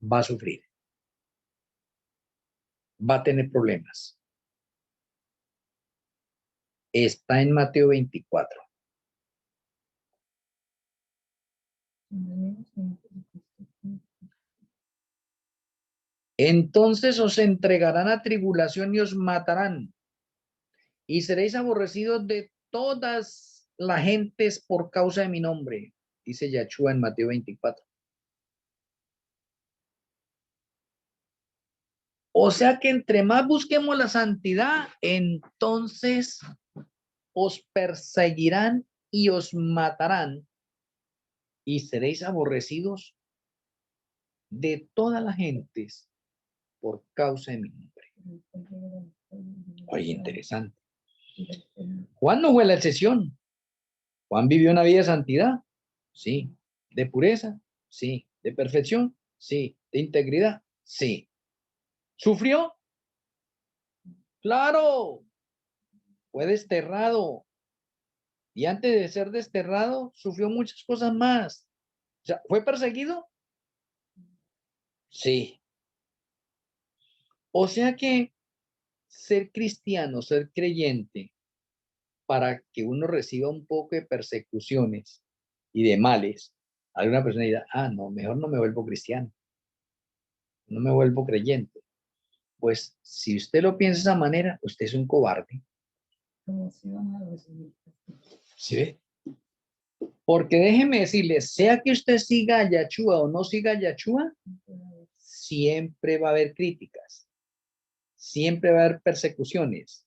va a sufrir, va a tener problemas. Está en Mateo 24. Entonces os entregarán a tribulación y os matarán, y seréis aborrecidos de todas las gentes por causa de mi nombre, dice Yahshua en Mateo 24. O sea que entre más busquemos la santidad, entonces os perseguirán y os matarán, y seréis aborrecidos de todas las gentes por causa de mi nombre. Oye, interesante. Juan no fue la excepción. Juan vivió una vida de santidad, sí. De pureza, sí. De perfección, sí. De integridad, sí. ¿Sufrió? Claro. Fue desterrado. Y antes de ser desterrado, sufrió muchas cosas más. O sea, ¿fue perseguido? Sí. O sea que ser cristiano, ser creyente, para que uno reciba un poco de persecuciones y de males, alguna persona dirá, no, mejor no me vuelvo cristiano, no me vuelvo creyente. Pues si usted lo piensa de esa manera, usted es un cobarde. ¿Sí ve? Porque déjeme decirle, sea que usted siga a Yahshua o no siga a Yahshua, siempre va a haber críticas, siempre va a haber persecuciones,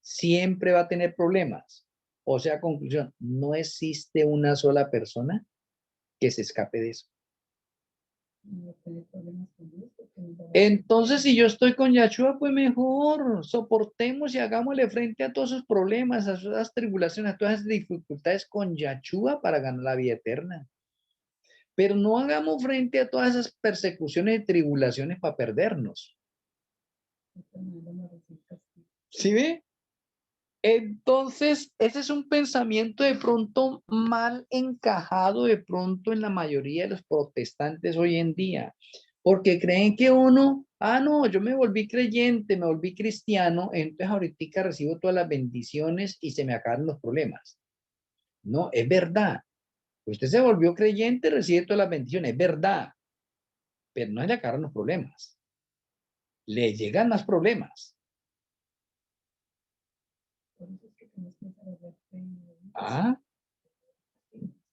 siempre va a tener problemas. O sea, conclusión, no existe una sola persona que se escape de eso. Entonces, si yo estoy con Yahshua, pues mejor soportemos y hagámosle frente a todos esos problemas, a todas esas tribulaciones, a todas esas dificultades con Yahshua para ganar la vida eterna. Pero no hagamos frente a todas esas persecuciones y tribulaciones para perdernos. ¿Sí ve? Entonces, ese es un pensamiento de pronto mal encajado de pronto en la mayoría de los protestantes hoy en día, porque creen que uno, no, yo me volví creyente, me volví cristiano, entonces ahorita recibo todas las bendiciones y se me acaban los problemas. No, es verdad. Usted se volvió creyente, recibe todas las bendiciones, es verdad, pero no le acaban los problemas. Le llegan más problemas.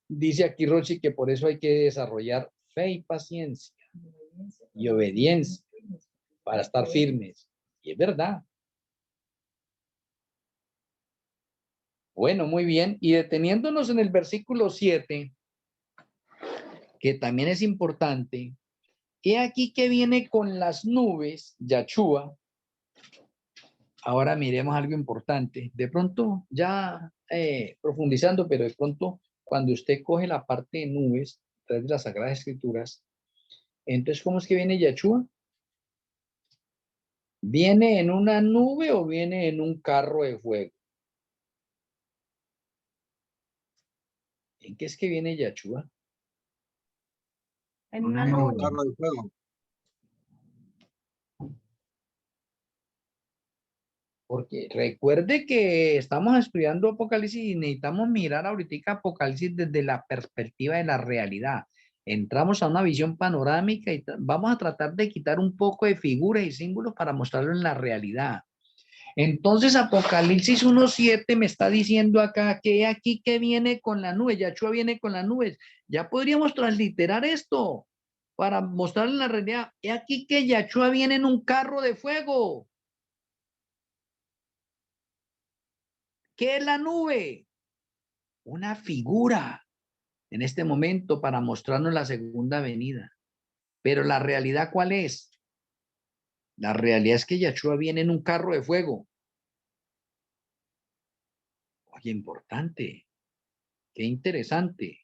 Dice aquí Rochi que por eso hay que desarrollar fe y paciencia y obediencia para estar firmes. Y es verdad. Bueno, muy bien. Y deteniéndonos en el versículo 7, que también es importante, he aquí que viene con las nubes, Yahshua. Ahora miremos algo importante. De pronto, ya profundizando, pero de pronto, cuando usted coge la parte de nubes, a través de las Sagradas Escrituras, entonces, ¿cómo es que viene Yahshua? ¿Viene en una nube o viene en un carro de fuego? ¿En qué es que viene Yahshua? En Una una nube. nube. Carro de fuego. Porque recuerde que estamos estudiando Apocalipsis y necesitamos mirar ahorita Apocalipsis desde la perspectiva de la realidad. Entramos a una visión panorámica y vamos a tratar de quitar un poco de figuras y símbolos para mostrarlo en la realidad. Entonces Apocalipsis 1:7 me está diciendo acá que aquí que viene con la nube, Yahshua viene con las nubes. Ya podríamos transliterar esto para mostrarle la realidad. He aquí que Yahshua viene en un carro de fuego. ¿Qué es la nube? Una figura en este momento para mostrarnos la segunda venida. Pero la realidad, ¿cuál es? La realidad es que Yahshua viene en un carro de fuego. Oye, importante. Qué interesante.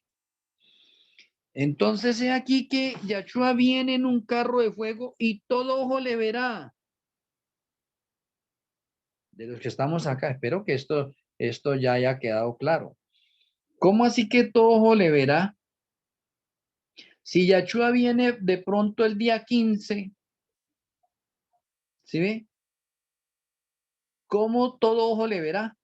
Entonces, he aquí que Yahshua viene en un carro de fuego y todo ojo le verá. De los que estamos acá, espero que esto ya haya quedado claro. ¿Cómo así que todo ojo le verá? Si Yahshua viene de pronto el día 15, ¿sí ve? ¿Cómo todo ojo le verá?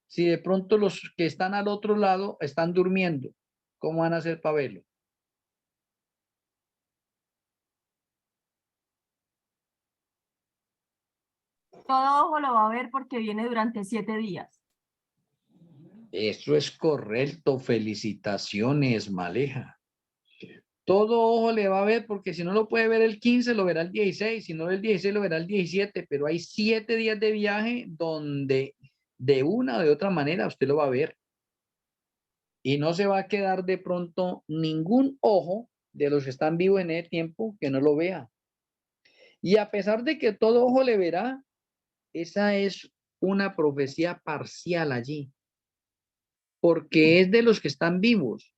Si de pronto los que están al otro lado están durmiendo, ¿cómo van a hacer para verlo? Todo ojo lo va a ver porque viene durante 7 días. Eso es correcto. Felicitaciones, Maleja. Todo ojo le va a ver porque si no lo puede ver el 15, lo verá el 16. Si no el 16, lo verá el 17. Pero hay 7 días de viaje donde de una o de otra manera usted lo va a ver. Y no se va a quedar de pronto ningún ojo de los que están vivos en ese tiempo que no lo vea. Y a pesar de que todo ojo le verá, esa es una profecía parcial allí, porque es de los que están vivos,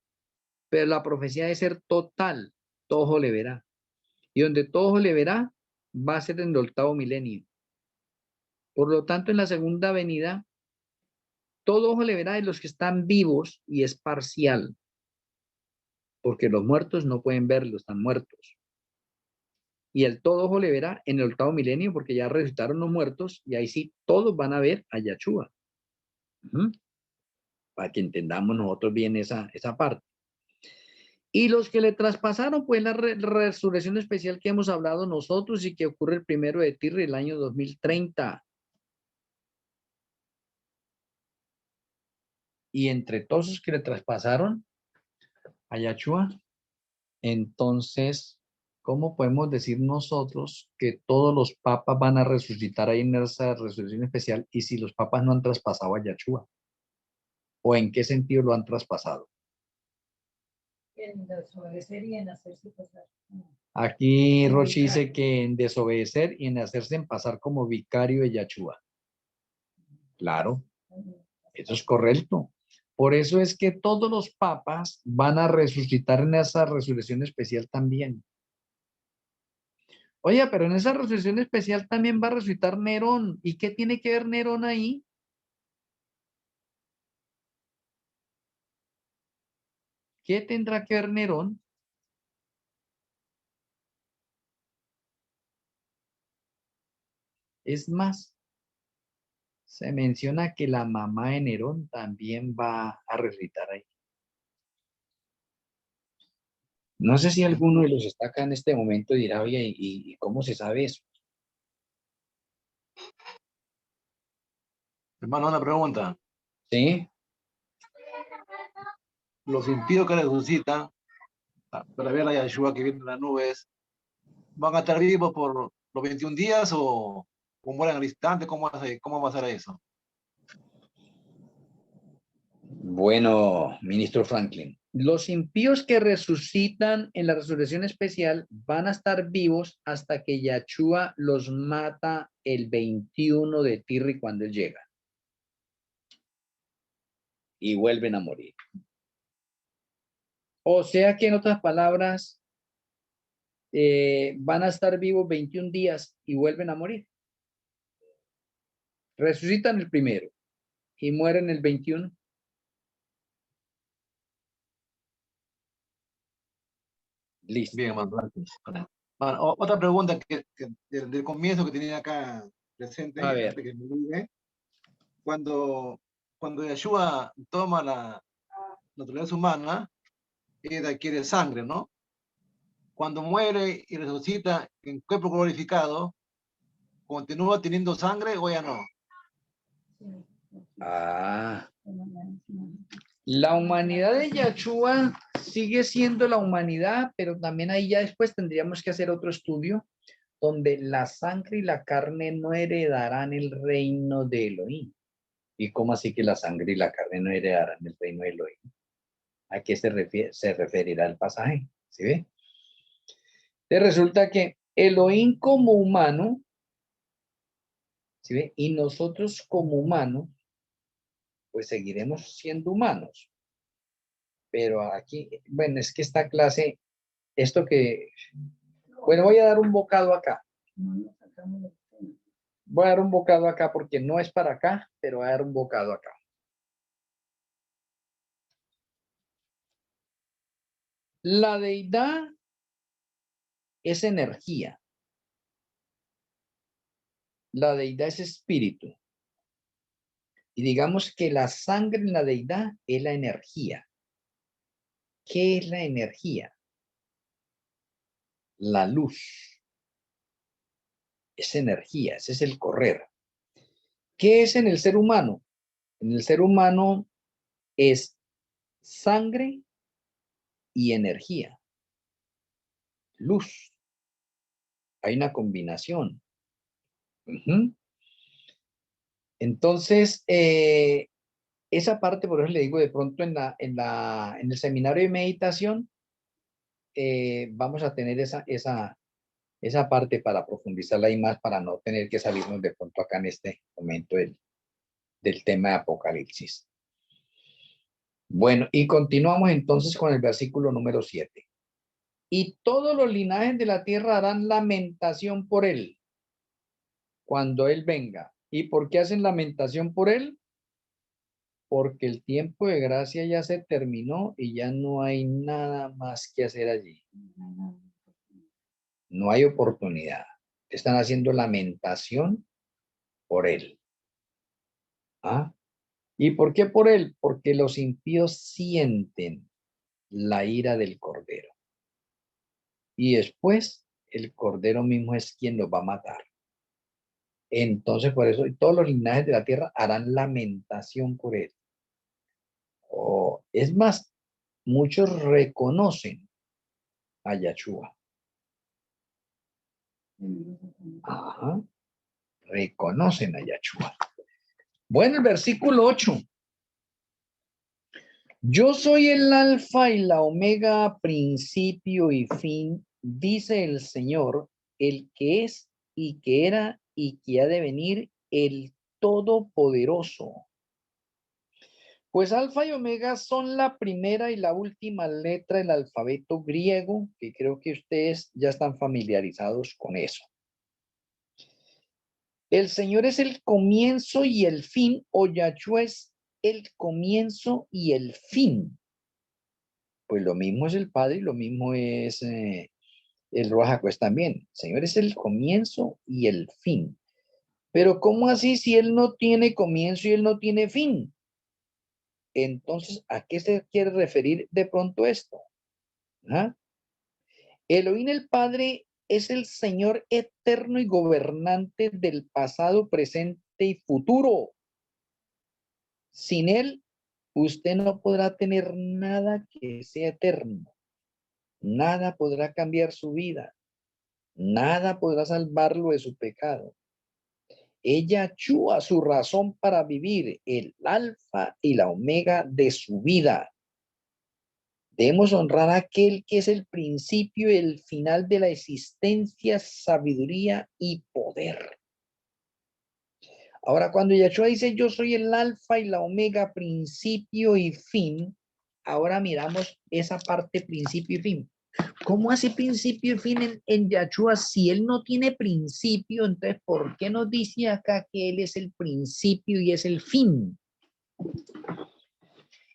pero la profecía debe ser total, todo ojo le verá. Y donde todo ojo le verá, va a ser en el octavo milenio. Por lo tanto, en la segunda venida, todo ojo le verá de los que están vivos y es parcial, porque los muertos no pueden verlo, están muertos. Y el todo ojo le verá en el octavo milenio, porque ya resucitaron los muertos y ahí sí todos van a ver a Yahshua. Para que entendamos nosotros bien esa parte. Y los que le traspasaron, pues la resurrección especial que hemos hablado nosotros y que ocurre el 1 de Tirri el año 2030. Y entre todos los que le traspasaron a Yahshua, entonces, ¿cómo podemos decir nosotros que todos los papas van a resucitar ahí en esa resurrección especial y si los papas no han traspasado a Yahshua? ¿O en qué sentido lo han traspasado? En desobedecer y en hacerse pasar. Aquí Rochi dice que en desobedecer y en hacerse en pasar como vicario de Yahshua. Claro, eso es correcto. Por eso es que todos los papas van a resucitar en esa resurrección especial también. Oye, pero en esa resurrección especial también va a resucitar Nerón. ¿Y qué tiene que ver Nerón ahí? ¿Qué tendrá que ver Nerón? Es más, se menciona que la mamá de Nerón también va a resucitar ahí. No sé si alguno de los está acá en este momento y dirá, oye, ¿y cómo se sabe eso? Hermano, una pregunta. Sí, Los impíos que resucitan para ver a Yahshua que viene en las nubes, ¿van a estar vivos por los 21 días o mueren al instante? ¿Cómo va a ser eso? bueno, ministro Franklin. Los impíos que resucitan en la resurrección especial van a estar vivos hasta que Yahshua los mata el 21 de Tirri cuando él llega. Y vuelven a morir. O sea que en otras palabras, van a estar vivos 21 días y vuelven a morir. Resucitan el primero y mueren el 21. Listo. Bien, hermano, gracias. Bueno, otra pregunta del comienzo que tenía acá presente, A ver. antes que me olvide. Cuando Yeshua toma la naturaleza humana, ella adquiere sangre, ¿no? Cuando muere y resucita en cuerpo glorificado, ¿continúa teniendo sangre o ya no? Ah. La humanidad de Yahshua sigue siendo la humanidad, pero también ahí ya después tendríamos que hacer otro estudio donde la sangre y la carne no heredarán el reino de Elohim. ¿Y cómo así que la sangre y la carne no heredarán el reino de Elohim? ¿A qué se referirá el pasaje? ¿Sí ve? Entonces resulta que Elohim como humano, ¿sí ve? Y nosotros como humanos, pues seguiremos siendo humanos. Pero aquí, bueno, es que esta clase, esto que, bueno, voy a dar un bocado acá. Voy a dar un bocado acá porque no es para acá, pero voy a dar un bocado acá. La deidad es energía. La deidad es espíritu. Y digamos que la sangre en la deidad es la energía. ¿Qué es la energía? La luz. Es energía, ese es el correr. ¿Qué es en el ser humano? En el ser humano es sangre y energía. Luz. Hay una combinación. Entonces, esa parte, por eso le digo, de pronto en el seminario de meditación, vamos a tener esa parte para profundizarla ahí más, para no tener que salirnos de pronto acá en este momento del tema de Apocalipsis. Bueno, y continuamos entonces con el versículo número 7. Y todos los linajes de la tierra harán lamentación por él cuando él venga. ¿Y por qué hacen lamentación por él? Porque el tiempo de gracia ya se terminó y ya no hay nada más que hacer allí. No hay oportunidad. Están haciendo lamentación por él. ¿Ah? ¿Y por qué por él? Porque los impíos sienten la ira del Cordero. Y después el Cordero mismo es quien los va a matar. Entonces, por eso todos los linajes de la tierra harán lamentación por él. Es más, muchos reconocen a Yahshua. Ajá. Reconocen a Yahshua. Bueno, el versículo 8. Yo soy el alfa y la omega, principio y fin, dice el Señor, el que es y que era y que ha de venir, el Todopoderoso. Pues alfa y omega son la primera y la última letra del alfabeto griego, que creo que ustedes ya están familiarizados con eso. El Señor es el comienzo y el fin, o Yahshua es el comienzo y el fin. Pues lo mismo es el Padre y lo mismo es el Ruach HaKodesh también. El Señor es el comienzo y el fin. Pero ¿cómo así si Él no tiene comienzo y Él no tiene fin? Entonces, ¿a qué se quiere referir de pronto esto? ¿Ah? Elohim el Padre es el Señor eterno y gobernante del pasado, presente y futuro. Sin Él, usted no podrá tener nada que sea eterno. Nada podrá cambiar su vida. Nada podrá salvarlo de su pecado. Ella chúa su razón para vivir, el alfa y la omega de su vida. Debemos honrar a aquel que es el principio y el final de la existencia, sabiduría y poder. Ahora, cuando Yahshua dice yo soy el alfa y la omega, principio y fin, ahora miramos esa parte principio y fin. ¿Cómo hace principio y fin en Yahshua? Si él no tiene principio, entonces ¿por qué nos dice acá que él es el principio y es el fin?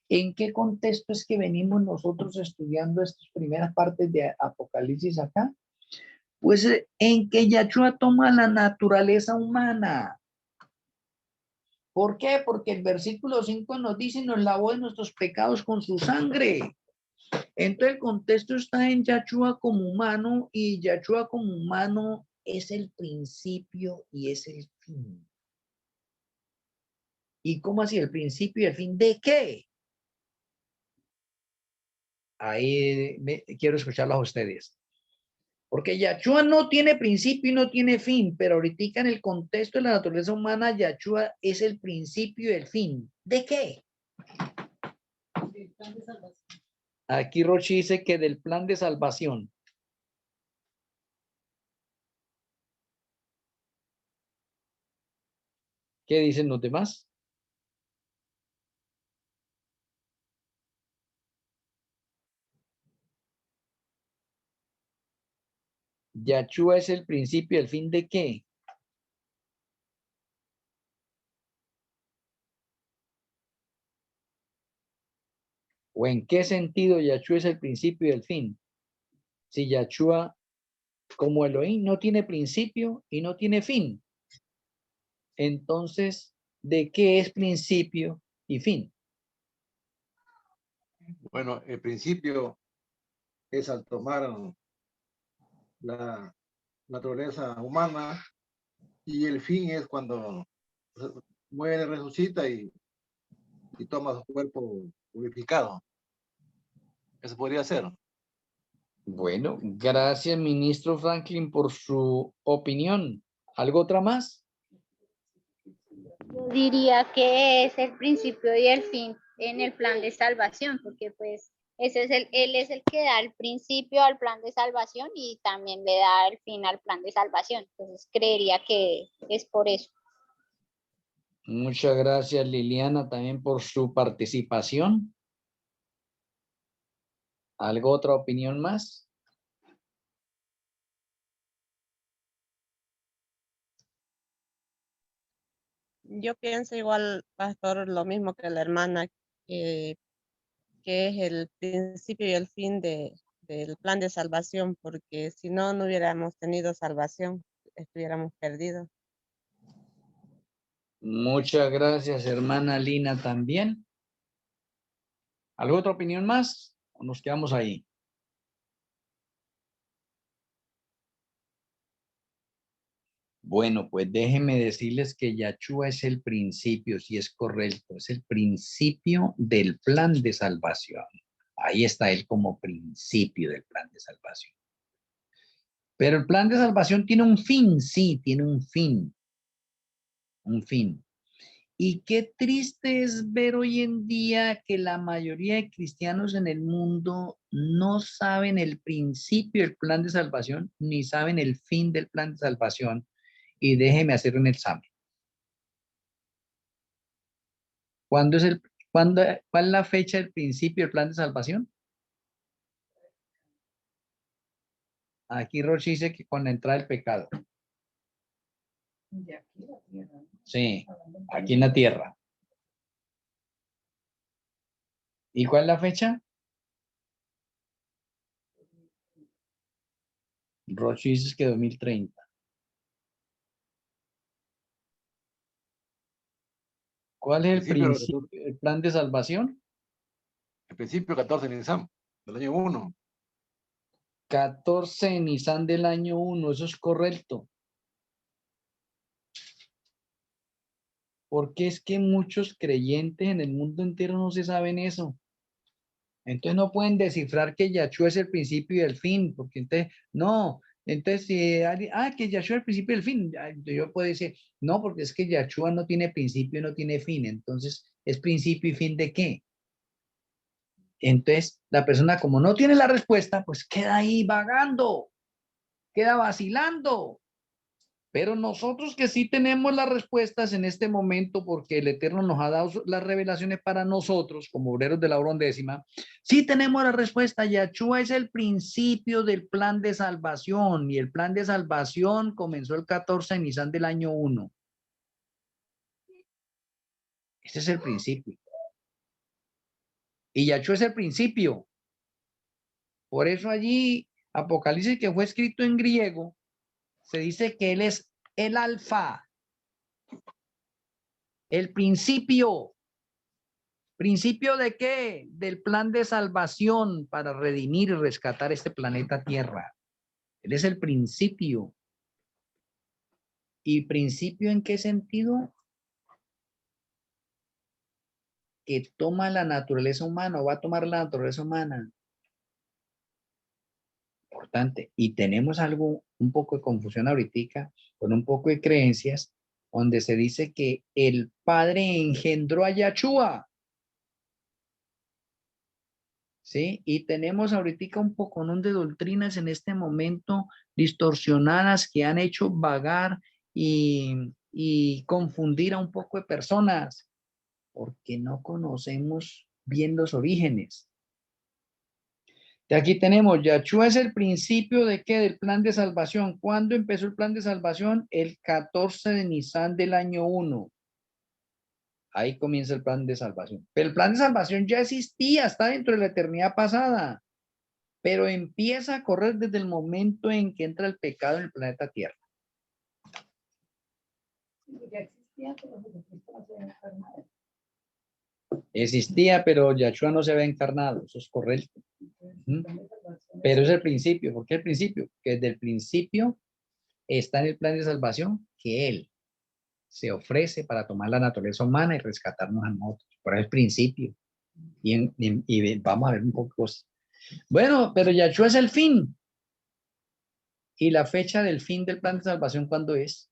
¿En qué contexto es que venimos nosotros estudiando estas primeras partes de Apocalipsis acá? Pues en que Yahshua toma la naturaleza humana. ¿Por qué? Porque el versículo 5 nos dice, nos lavó de nuestros pecados con su sangre. Entonces el contexto está en Yahshua como humano, y Yahshua como humano es el principio y es el fin. ¿Y cómo así? ¿El principio y el fin de qué? Ahí quiero escucharlos a ustedes. Porque Yahshua no tiene principio y no tiene fin, pero ahorita en el contexto de la naturaleza humana, Yahshua es el principio y el fin. ¿De qué? del plan de salvación. Aquí Rochi dice que del plan de salvación. ¿Qué dicen los demás? Yahshua es el principio y el fin de qué? ¿O en qué sentido Yahshua es el principio y el fin? Si Yahshua, como Elohim, no tiene principio y no tiene fin. Entonces, ¿de qué es principio y fin? Bueno, el principio es al tomar la naturaleza humana, y el fin es cuando muere, resucita y toma su cuerpo purificado. Eso podría ser. Bueno, gracias, ministro Franklin, por su opinión. ¿Algo otra más? Yo diría que es el principio y el fin en el plan de salvación, porque pues él es el que da el principio al plan de salvación y también le da el fin al plan de salvación. Entonces creería que es por eso. Muchas gracias, Liliana, también por su participación. ¿Algo otra opinión más? Yo pienso igual, pastor, lo mismo que la hermana, que, que es el principio y el fin del plan de salvación, porque si no, no hubiéramos tenido salvación, estuviéramos perdidos. Muchas gracias, hermana Lina, también. ¿Alguna otra opinión más? ¿O nos quedamos ahí? Bueno, pues déjenme decirles que Yahshua es el principio, si es correcto, es el principio del plan de salvación. Ahí está él como principio del plan de salvación. Pero el plan de salvación tiene un fin, sí, tiene un fin. Un fin. Y qué triste es ver hoy en día que la mayoría de cristianos en el mundo no saben el principio del plan de salvación, ni saben el fin del plan de salvación. Y déjeme hacer un examen. ¿Cuándo es cuál es la fecha del principio del plan de salvación? Aquí Roche dice que con la entrada del pecado. De aquí a la tierra, ¿no? Sí, aquí en la tierra. ¿Y cuál es la fecha? Roche dice que 2030. ¿Cuál es el principio del plan de salvación? El principio 14 de Nisan, del año 1. 14 de Nisan del año 1, eso es correcto. Porque es que muchos creyentes en el mundo entero no se saben eso. Entonces no pueden descifrar que Yahshua es el principio y el fin, porque entonces, no. Entonces, si alguien, que Yahshua es el principio y el fin, yo puedo decir, no, porque es que Yahshua no tiene principio y no tiene fin. Entonces, ¿es principio y fin de qué? Entonces, la persona como no tiene la respuesta, pues queda ahí vagando, queda vacilando. Pero nosotros que sí tenemos las respuestas en este momento, porque el Eterno nos ha dado las revelaciones para nosotros, como obreros de la hora undécima, sí tenemos la respuesta. Yahshua es el principio del plan de salvación, y el plan de salvación comenzó el 14 de Nisan del año 1. Ese es el principio. Y Yahshua es el principio. Por eso allí Apocalipsis, que fue escrito en griego, se dice que él es el alfa, el principio. ¿Principio de qué? Del plan de salvación para redimir y rescatar este planeta Tierra. Él es el principio. ¿Y principio en qué sentido? Que toma la naturaleza humana o va a tomar la naturaleza humana. Importante. Y tenemos algo, un poco de confusión ahorita, con un poco de creencias, donde se dice que el Padre engendró a Yahshua. ¿Sí? Y tenemos ahorita un poco de doctrinas en este momento distorsionadas que han hecho vagar y confundir a un poco de personas porque no conocemos bien los orígenes. De aquí tenemos, Yahshua es el principio de qué, del plan de salvación. ¿Cuándo empezó el plan de salvación? El 14 de Nisan del año 1. Ahí comienza el plan de salvación. Pero el plan de salvación ya existía, está dentro de la eternidad pasada, pero empieza a correr desde el momento en que entra el pecado en el planeta Tierra. Ya existía, pero Jesucristo no se había encarnado. Existía, pero Yahshua no se había encarnado, eso es correcto. Pero es el principio. ¿Por qué el principio? Que desde el principio está en el plan de salvación que Él se ofrece para tomar la naturaleza humana y rescatarnos a nosotros. Por el principio. Y vamos a ver un poco. Bueno, pero Yahshua es el fin. ¿Y la fecha del fin del plan de salvación cuándo es?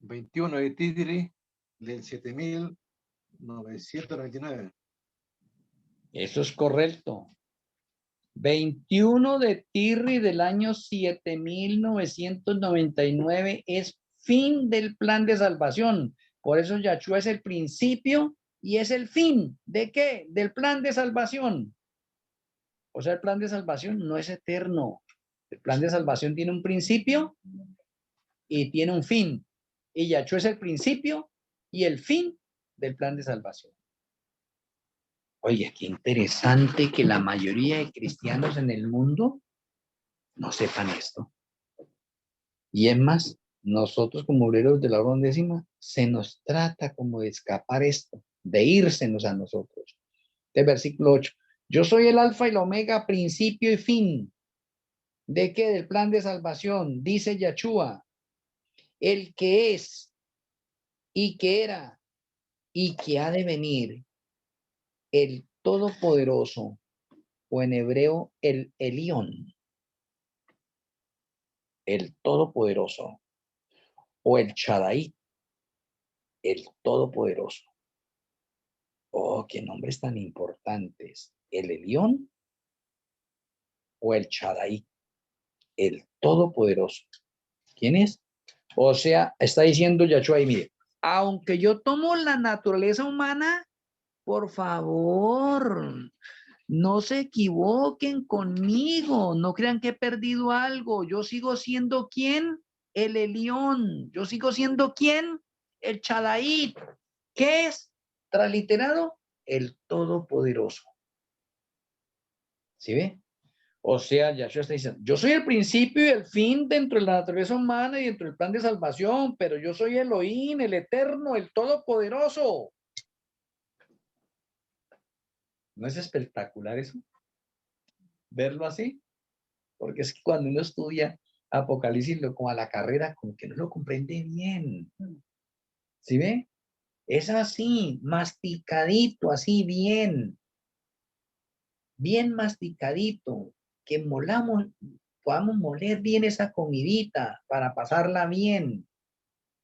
...21 de Titri del 7999. Eso es correcto. 21 de Tirri del año 7999 es fin del plan de salvación. Por eso Yahshua es el principio y es el fin. ¿De qué? Del plan de salvación. O sea, el plan de salvación no es eterno. El plan de salvación tiene un principio y tiene un fin. Y Yahshua es el principio y el fin del plan de salvación. Oye, qué interesante que la mayoría de cristianos en el mundo no sepan esto. Y es más, nosotros como obreros de la orden décima, se nos trata como de escapar esto, de írsenos a nosotros. El versículo 8. Yo soy el alfa y la omega, principio y fin. ¿De qué? Del plan de salvación. Dice Yahshua, el que es y que era y que ha de venir, el Todopoderoso, o en hebreo, el Elión, el Todopoderoso, o el Shaddai, el Todopoderoso. Oh, qué nombres tan importantes. El Elión o el Shaddai, el Todopoderoso. ¿Quién es? O sea, está diciendo Yahshua ahí, mire, aunque yo tomo la naturaleza humana, por favor, no se equivoquen conmigo, no crean que he perdido algo. Yo sigo siendo ¿quién? El Elión. Yo sigo siendo ¿quién? El Shaddai. ¿Qué es? Transliterado, el Todopoderoso. ¿Sí ve? O sea, Yahshua está diciendo, yo soy el principio y el fin dentro de la naturaleza humana y dentro del plan de salvación, pero yo soy Elohim, el Eterno, el Todopoderoso. ¿No es espectacular eso? Verlo así, porque es que cuando uno estudia Apocalipsis como a la carrera, como que no lo comprende bien. ¿Sí ve? Es así, masticadito, así bien masticadito, que podamos moler bien esa comidita para pasarla bien,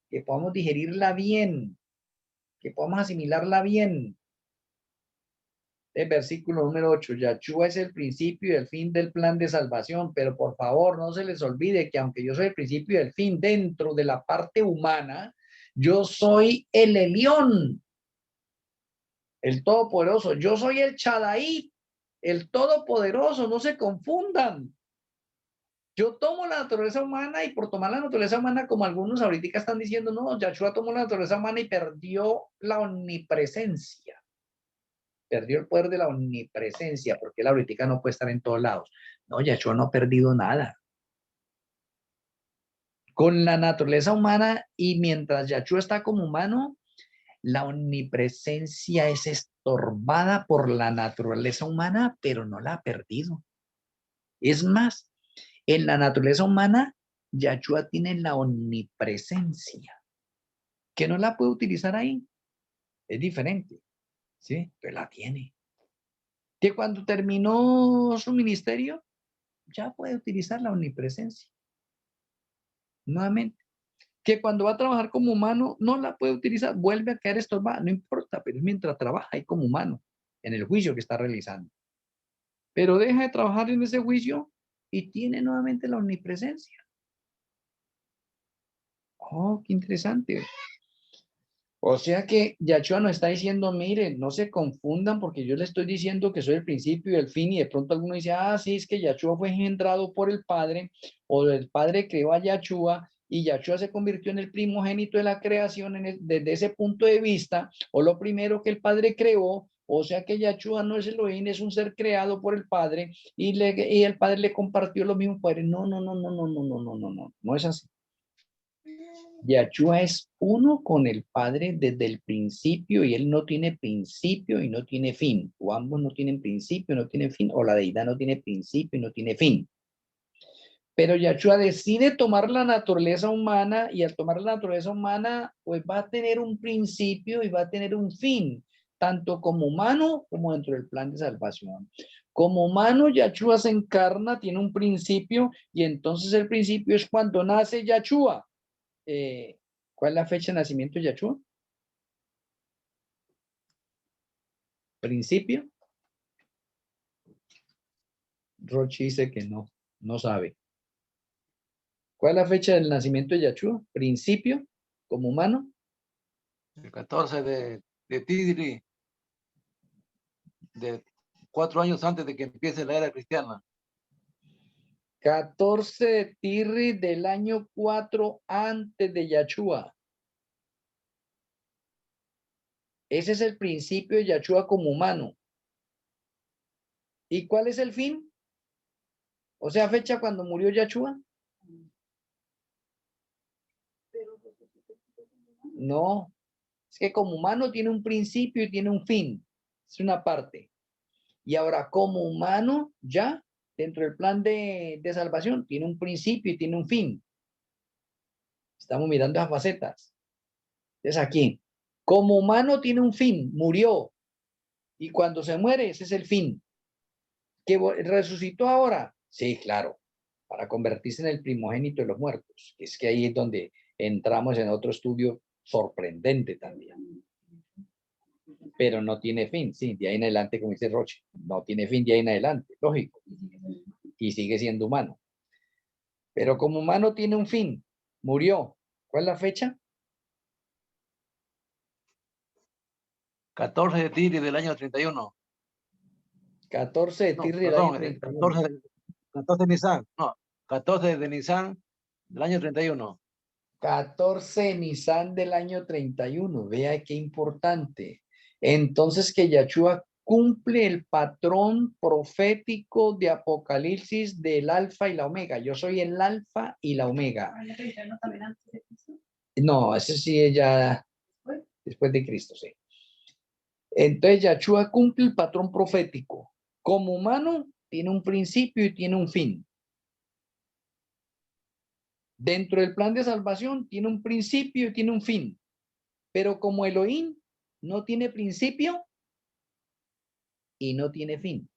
que podamos digerirla bien, que podamos asimilarla bien. El versículo número 8, Yahshua es el principio y el fin del plan de salvación, pero por favor no se les olvide que aunque yo soy el principio y el fin dentro de la parte humana, yo soy el Elión, el Todopoderoso, yo soy el Shaddai, el Todopoderoso, no se confundan. Yo tomo la naturaleza humana y por tomar la naturaleza humana, como algunos ahorita están diciendo, no, Yahshua tomó la naturaleza humana y perdió la omnipresencia. Perdió el poder de la omnipresencia, porque la ahorita no puede estar en todos lados. No, Yahshua no ha perdido nada. Con la naturaleza humana y mientras Yahshua está como humano, la omnipresencia es estorbada por la naturaleza humana, pero no la ha perdido. Es más, en la naturaleza humana, Yahshua tiene la omnipresencia, que no la puede utilizar ahí. Es diferente, ¿sí? Pero la tiene. Que cuando terminó su ministerio, ya puede utilizar la omnipresencia. Nuevamente. Que cuando va a trabajar como humano, no la puede utilizar, vuelve a quedar estorbada, no importa, pero mientras trabaja ahí como humano, en el juicio que está realizando. Pero deja de trabajar en ese juicio y tiene nuevamente la omnipresencia. Oh, qué interesante. O sea que Yahshua nos está diciendo, miren, no se confundan porque yo le estoy diciendo que soy el principio y el fin y de pronto alguno dice, ah, sí, es que Yahshua fue engendrado por el Padre o el Padre creó a Yahshua y Yahshua se convirtió en el primogénito de la creación desde ese punto de vista o lo primero que el Padre creó. O sea que Yahshua no es Elohim, es un ser creado por el Padre y el Padre le compartió los mismos poderes. No, no, no, no, no, no, no, no, no, no, no es así. Yahshua es uno con el Padre desde el principio y él no tiene principio y no tiene fin. O ambos no tienen principio, no tienen fin, o la deidad no tiene principio y no tiene fin. Pero Yahshua decide tomar la naturaleza humana y al tomar la naturaleza humana, pues va a tener un principio y va a tener un fin, tanto como humano como dentro del plan de salvación. Como humano, Yahshua se encarna, tiene un principio y entonces el principio es cuando nace Yahshua. ¿Cuál es la fecha de nacimiento de Yahshua? ¿Principio? Rochi dice que no, no sabe. ¿Cuál es la fecha del nacimiento de Yahshua? ¿Principio? ¿Como humano? El 14 de Tidri, de 4 años antes de que empiece la era cristiana. 14 de Tirri del año 4 antes de Yahshua. Ese es el principio de Yahshua como humano. ¿Y cuál es el fin? O sea, fecha cuando murió Yahshua. No, es que como humano tiene un principio y tiene un fin. Es una parte. Y ahora como humano, ya, dentro del plan de salvación, tiene un principio y tiene un fin. Estamos mirando las facetas. Entonces aquí, como humano tiene un fin, murió. Y cuando se muere, ese es el fin. ¿Que resucitó ahora? Sí, claro, para convertirse en el primogénito de los muertos. Es que ahí es donde entramos en otro estudio sorprendente también. Pero no tiene fin, sí, de ahí en adelante, como dice Roche, no tiene fin de ahí en adelante, lógico. Y sigue siendo humano. Pero como humano tiene un fin, murió. ¿Cuál es la fecha? 14 de Tidri del año 31. 14 de No, Tirri del año perdón, 31. 14 de Nisan. No, 14 de Nisan del año 31. 14 de Nisan del año 31. Vea qué importante. Entonces que Yahshua cumple el patrón profético de Apocalipsis del alfa y la omega. Yo soy el alfa y la omega. No, eso sí es ya después de Cristo, sí. Entonces Yahshua cumple el patrón profético. Como humano, tiene un principio y tiene un fin. Dentro del plan de salvación, tiene un principio y tiene un fin. Pero como Elohim no tiene principio y no tiene fin.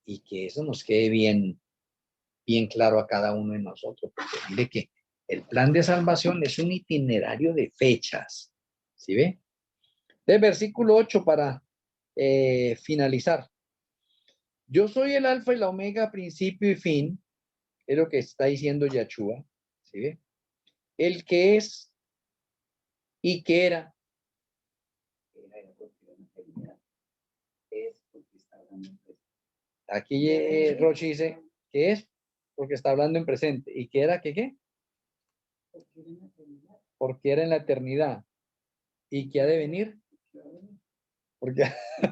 Y que eso nos quede bien, bien claro a cada uno de nosotros. Porque mire que el plan de salvación es un itinerario de fechas. ¿Sí ve? Del versículo 8 para finalizar. Yo soy el alfa y la omega, principio y fin. Es lo que está diciendo Yahshua. ¿Sí ve? El que es y que era. Es porque está hablando. Aquí Rochi dice, ¿qué es? Porque está hablando en presente. ¿Y qué era? ¿Qué? Porque era en la eternidad. ¿Y qué ha de venir? Porque,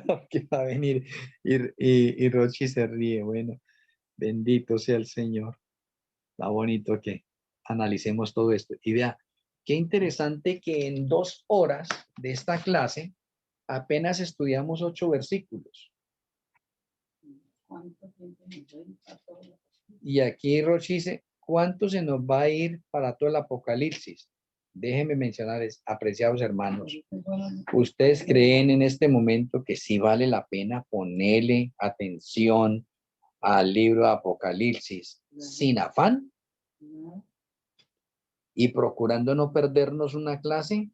porque va a venir. Y Rochi se ríe. Bueno, bendito sea el Señor. Está bonito que analicemos todo esto. Y vea, qué interesante que en 2 horas de esta clase apenas estudiamos 8 versículos. ¿Cuánto tiempo nos doy a todo? Y aquí Rochi dice, ¿cuánto se nos va a ir para todo el Apocalipsis? Déjenme mencionar, apreciados hermanos, ¿ustedes creen en este momento que sí vale la pena ponerle atención al libro de Apocalipsis sin afán y procurando no perdernos una clase?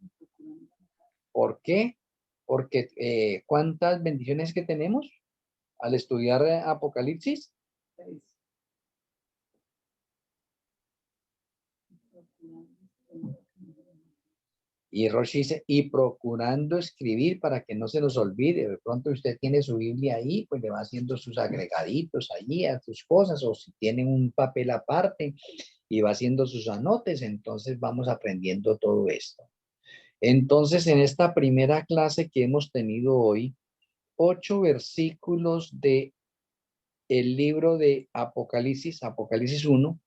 ¿Por qué? Porque ¿cuántas bendiciones que tenemos al estudiar Apocalipsis? Y Roshi dice, y procurando escribir para que no se nos olvide. De pronto usted tiene su Biblia ahí, pues le va haciendo sus agregaditos allí a sus cosas, o si tiene un papel aparte y va haciendo sus anotes, entonces vamos aprendiendo todo esto. Entonces, en esta primera clase que hemos tenido hoy, 8 versículos de el libro de Apocalipsis, Apocalipsis 1,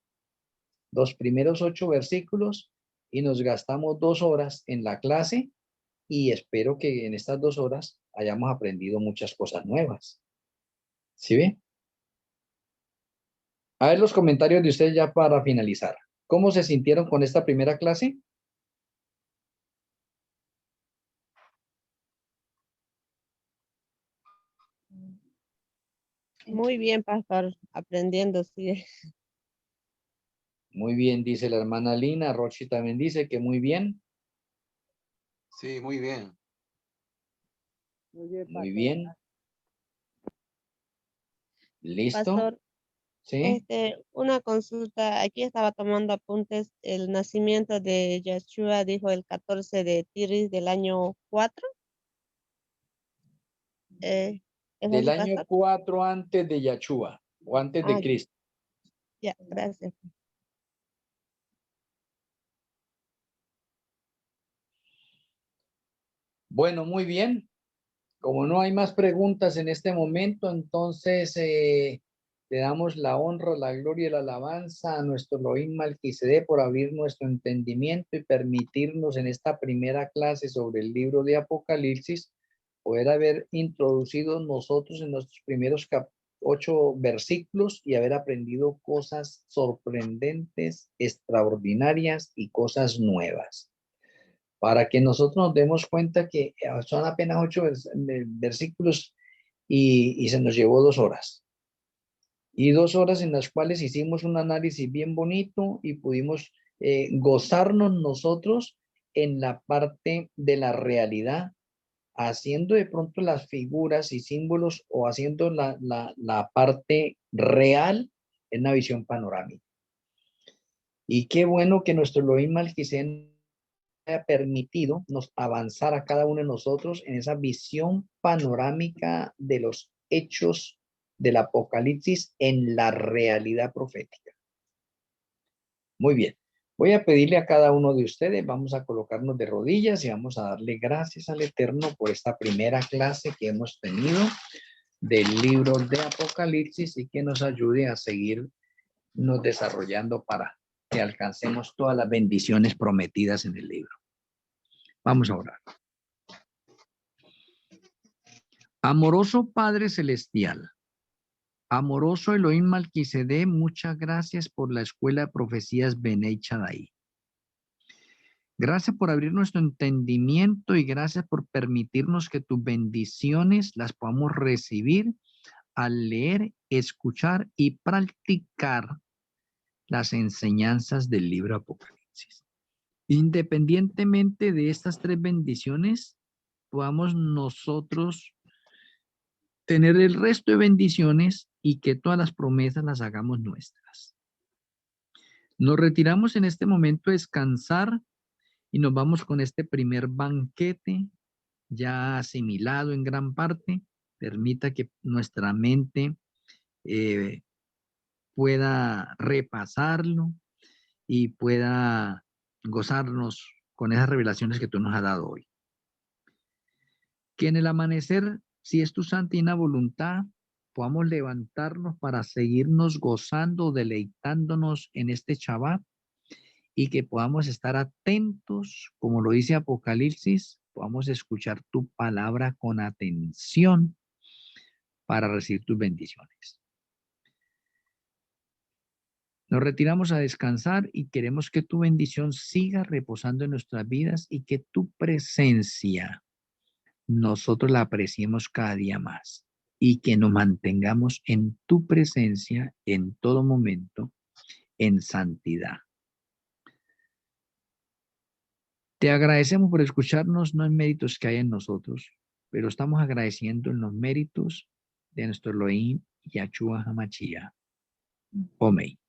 los primeros 8 versículos, y nos gastamos 2 horas en la clase, y espero que en estas 2 horas hayamos aprendido muchas cosas nuevas. ¿Sí ve? A ver los comentarios de ustedes ya para finalizar. ¿Cómo se sintieron con esta primera clase? Muy bien, pastor, aprendiendo, sí. Muy bien, dice la hermana Lina. Rochi también dice que muy bien. Sí, muy bien. Muy bien. ¿Listo? Pastor, ¿Sí? una consulta, aquí estaba tomando apuntes, el nacimiento de Yeshua dijo el 14 de Tiris del año 4. ¿Es Del así, año pastor? 4 antes de Yahshua o antes de Ah, Cristo. ya, gracias. Bueno, muy bien. Como no hay más preguntas en este momento, entonces le damos la honra, la gloria y la alabanza a nuestro Elohim Malquisedec por abrir nuestro entendimiento y permitirnos en esta primera clase sobre el libro de Apocalipsis poder haber introducido nosotros en nuestros primeros 8 versículos y haber aprendido cosas sorprendentes, extraordinarias y cosas nuevas. Para que nosotros nos demos cuenta que son apenas 8 versículos y se nos llevó 2 horas. Y 2 horas en las cuales hicimos un análisis bien bonito y pudimos gozarnos nosotros en la parte de la realidad, haciendo de pronto las figuras y símbolos o haciendo la parte real en una visión panorámica. Y qué bueno que nuestro Elohim Malquisedec haya permitido nos avanzar a cada uno de nosotros en esa visión panorámica de los hechos del Apocalipsis en la realidad profética. Muy bien. Voy a pedirle a cada uno de ustedes, vamos a colocarnos de rodillas y vamos a darle gracias al Eterno por esta primera clase que hemos tenido del libro de Apocalipsis y que nos ayude a seguir nos desarrollando para que alcancemos todas las bendiciones prometidas en el libro. Vamos a orar. Amoroso Padre Celestial, amoroso Elohim Malquisedec, muchas gracias por la Escuela de Profecías Benei Shaddai. Gracias por abrir nuestro entendimiento y gracias por permitirnos que tus bendiciones las podamos recibir al leer, escuchar y practicar las enseñanzas del libro Apocalipsis. Independientemente de estas 3 bendiciones, podamos nosotros tener el resto de bendiciones y que todas las promesas las hagamos nuestras. Nos retiramos en este momento a descansar y nos vamos con este primer banquete ya asimilado en gran parte. Permita que nuestra mente pueda repasarlo y pueda gozarnos con esas revelaciones que tú nos has dado hoy. Que en el amanecer, si es tu santa y divina voluntad, podamos levantarnos para seguirnos gozando, deleitándonos en este Shabbat y que podamos estar atentos, como lo dice Apocalipsis, podamos escuchar tu palabra con atención para recibir tus bendiciones. Nos retiramos a descansar y queremos que tu bendición siga reposando en nuestras vidas y que tu presencia nosotros la apreciemos cada día más y que nos mantengamos en tu presencia en todo momento en santidad. Te agradecemos por escucharnos, no en méritos que hay en nosotros, pero estamos agradeciendo en los méritos de nuestro Elohim Yahshua HaMashiach. Amén.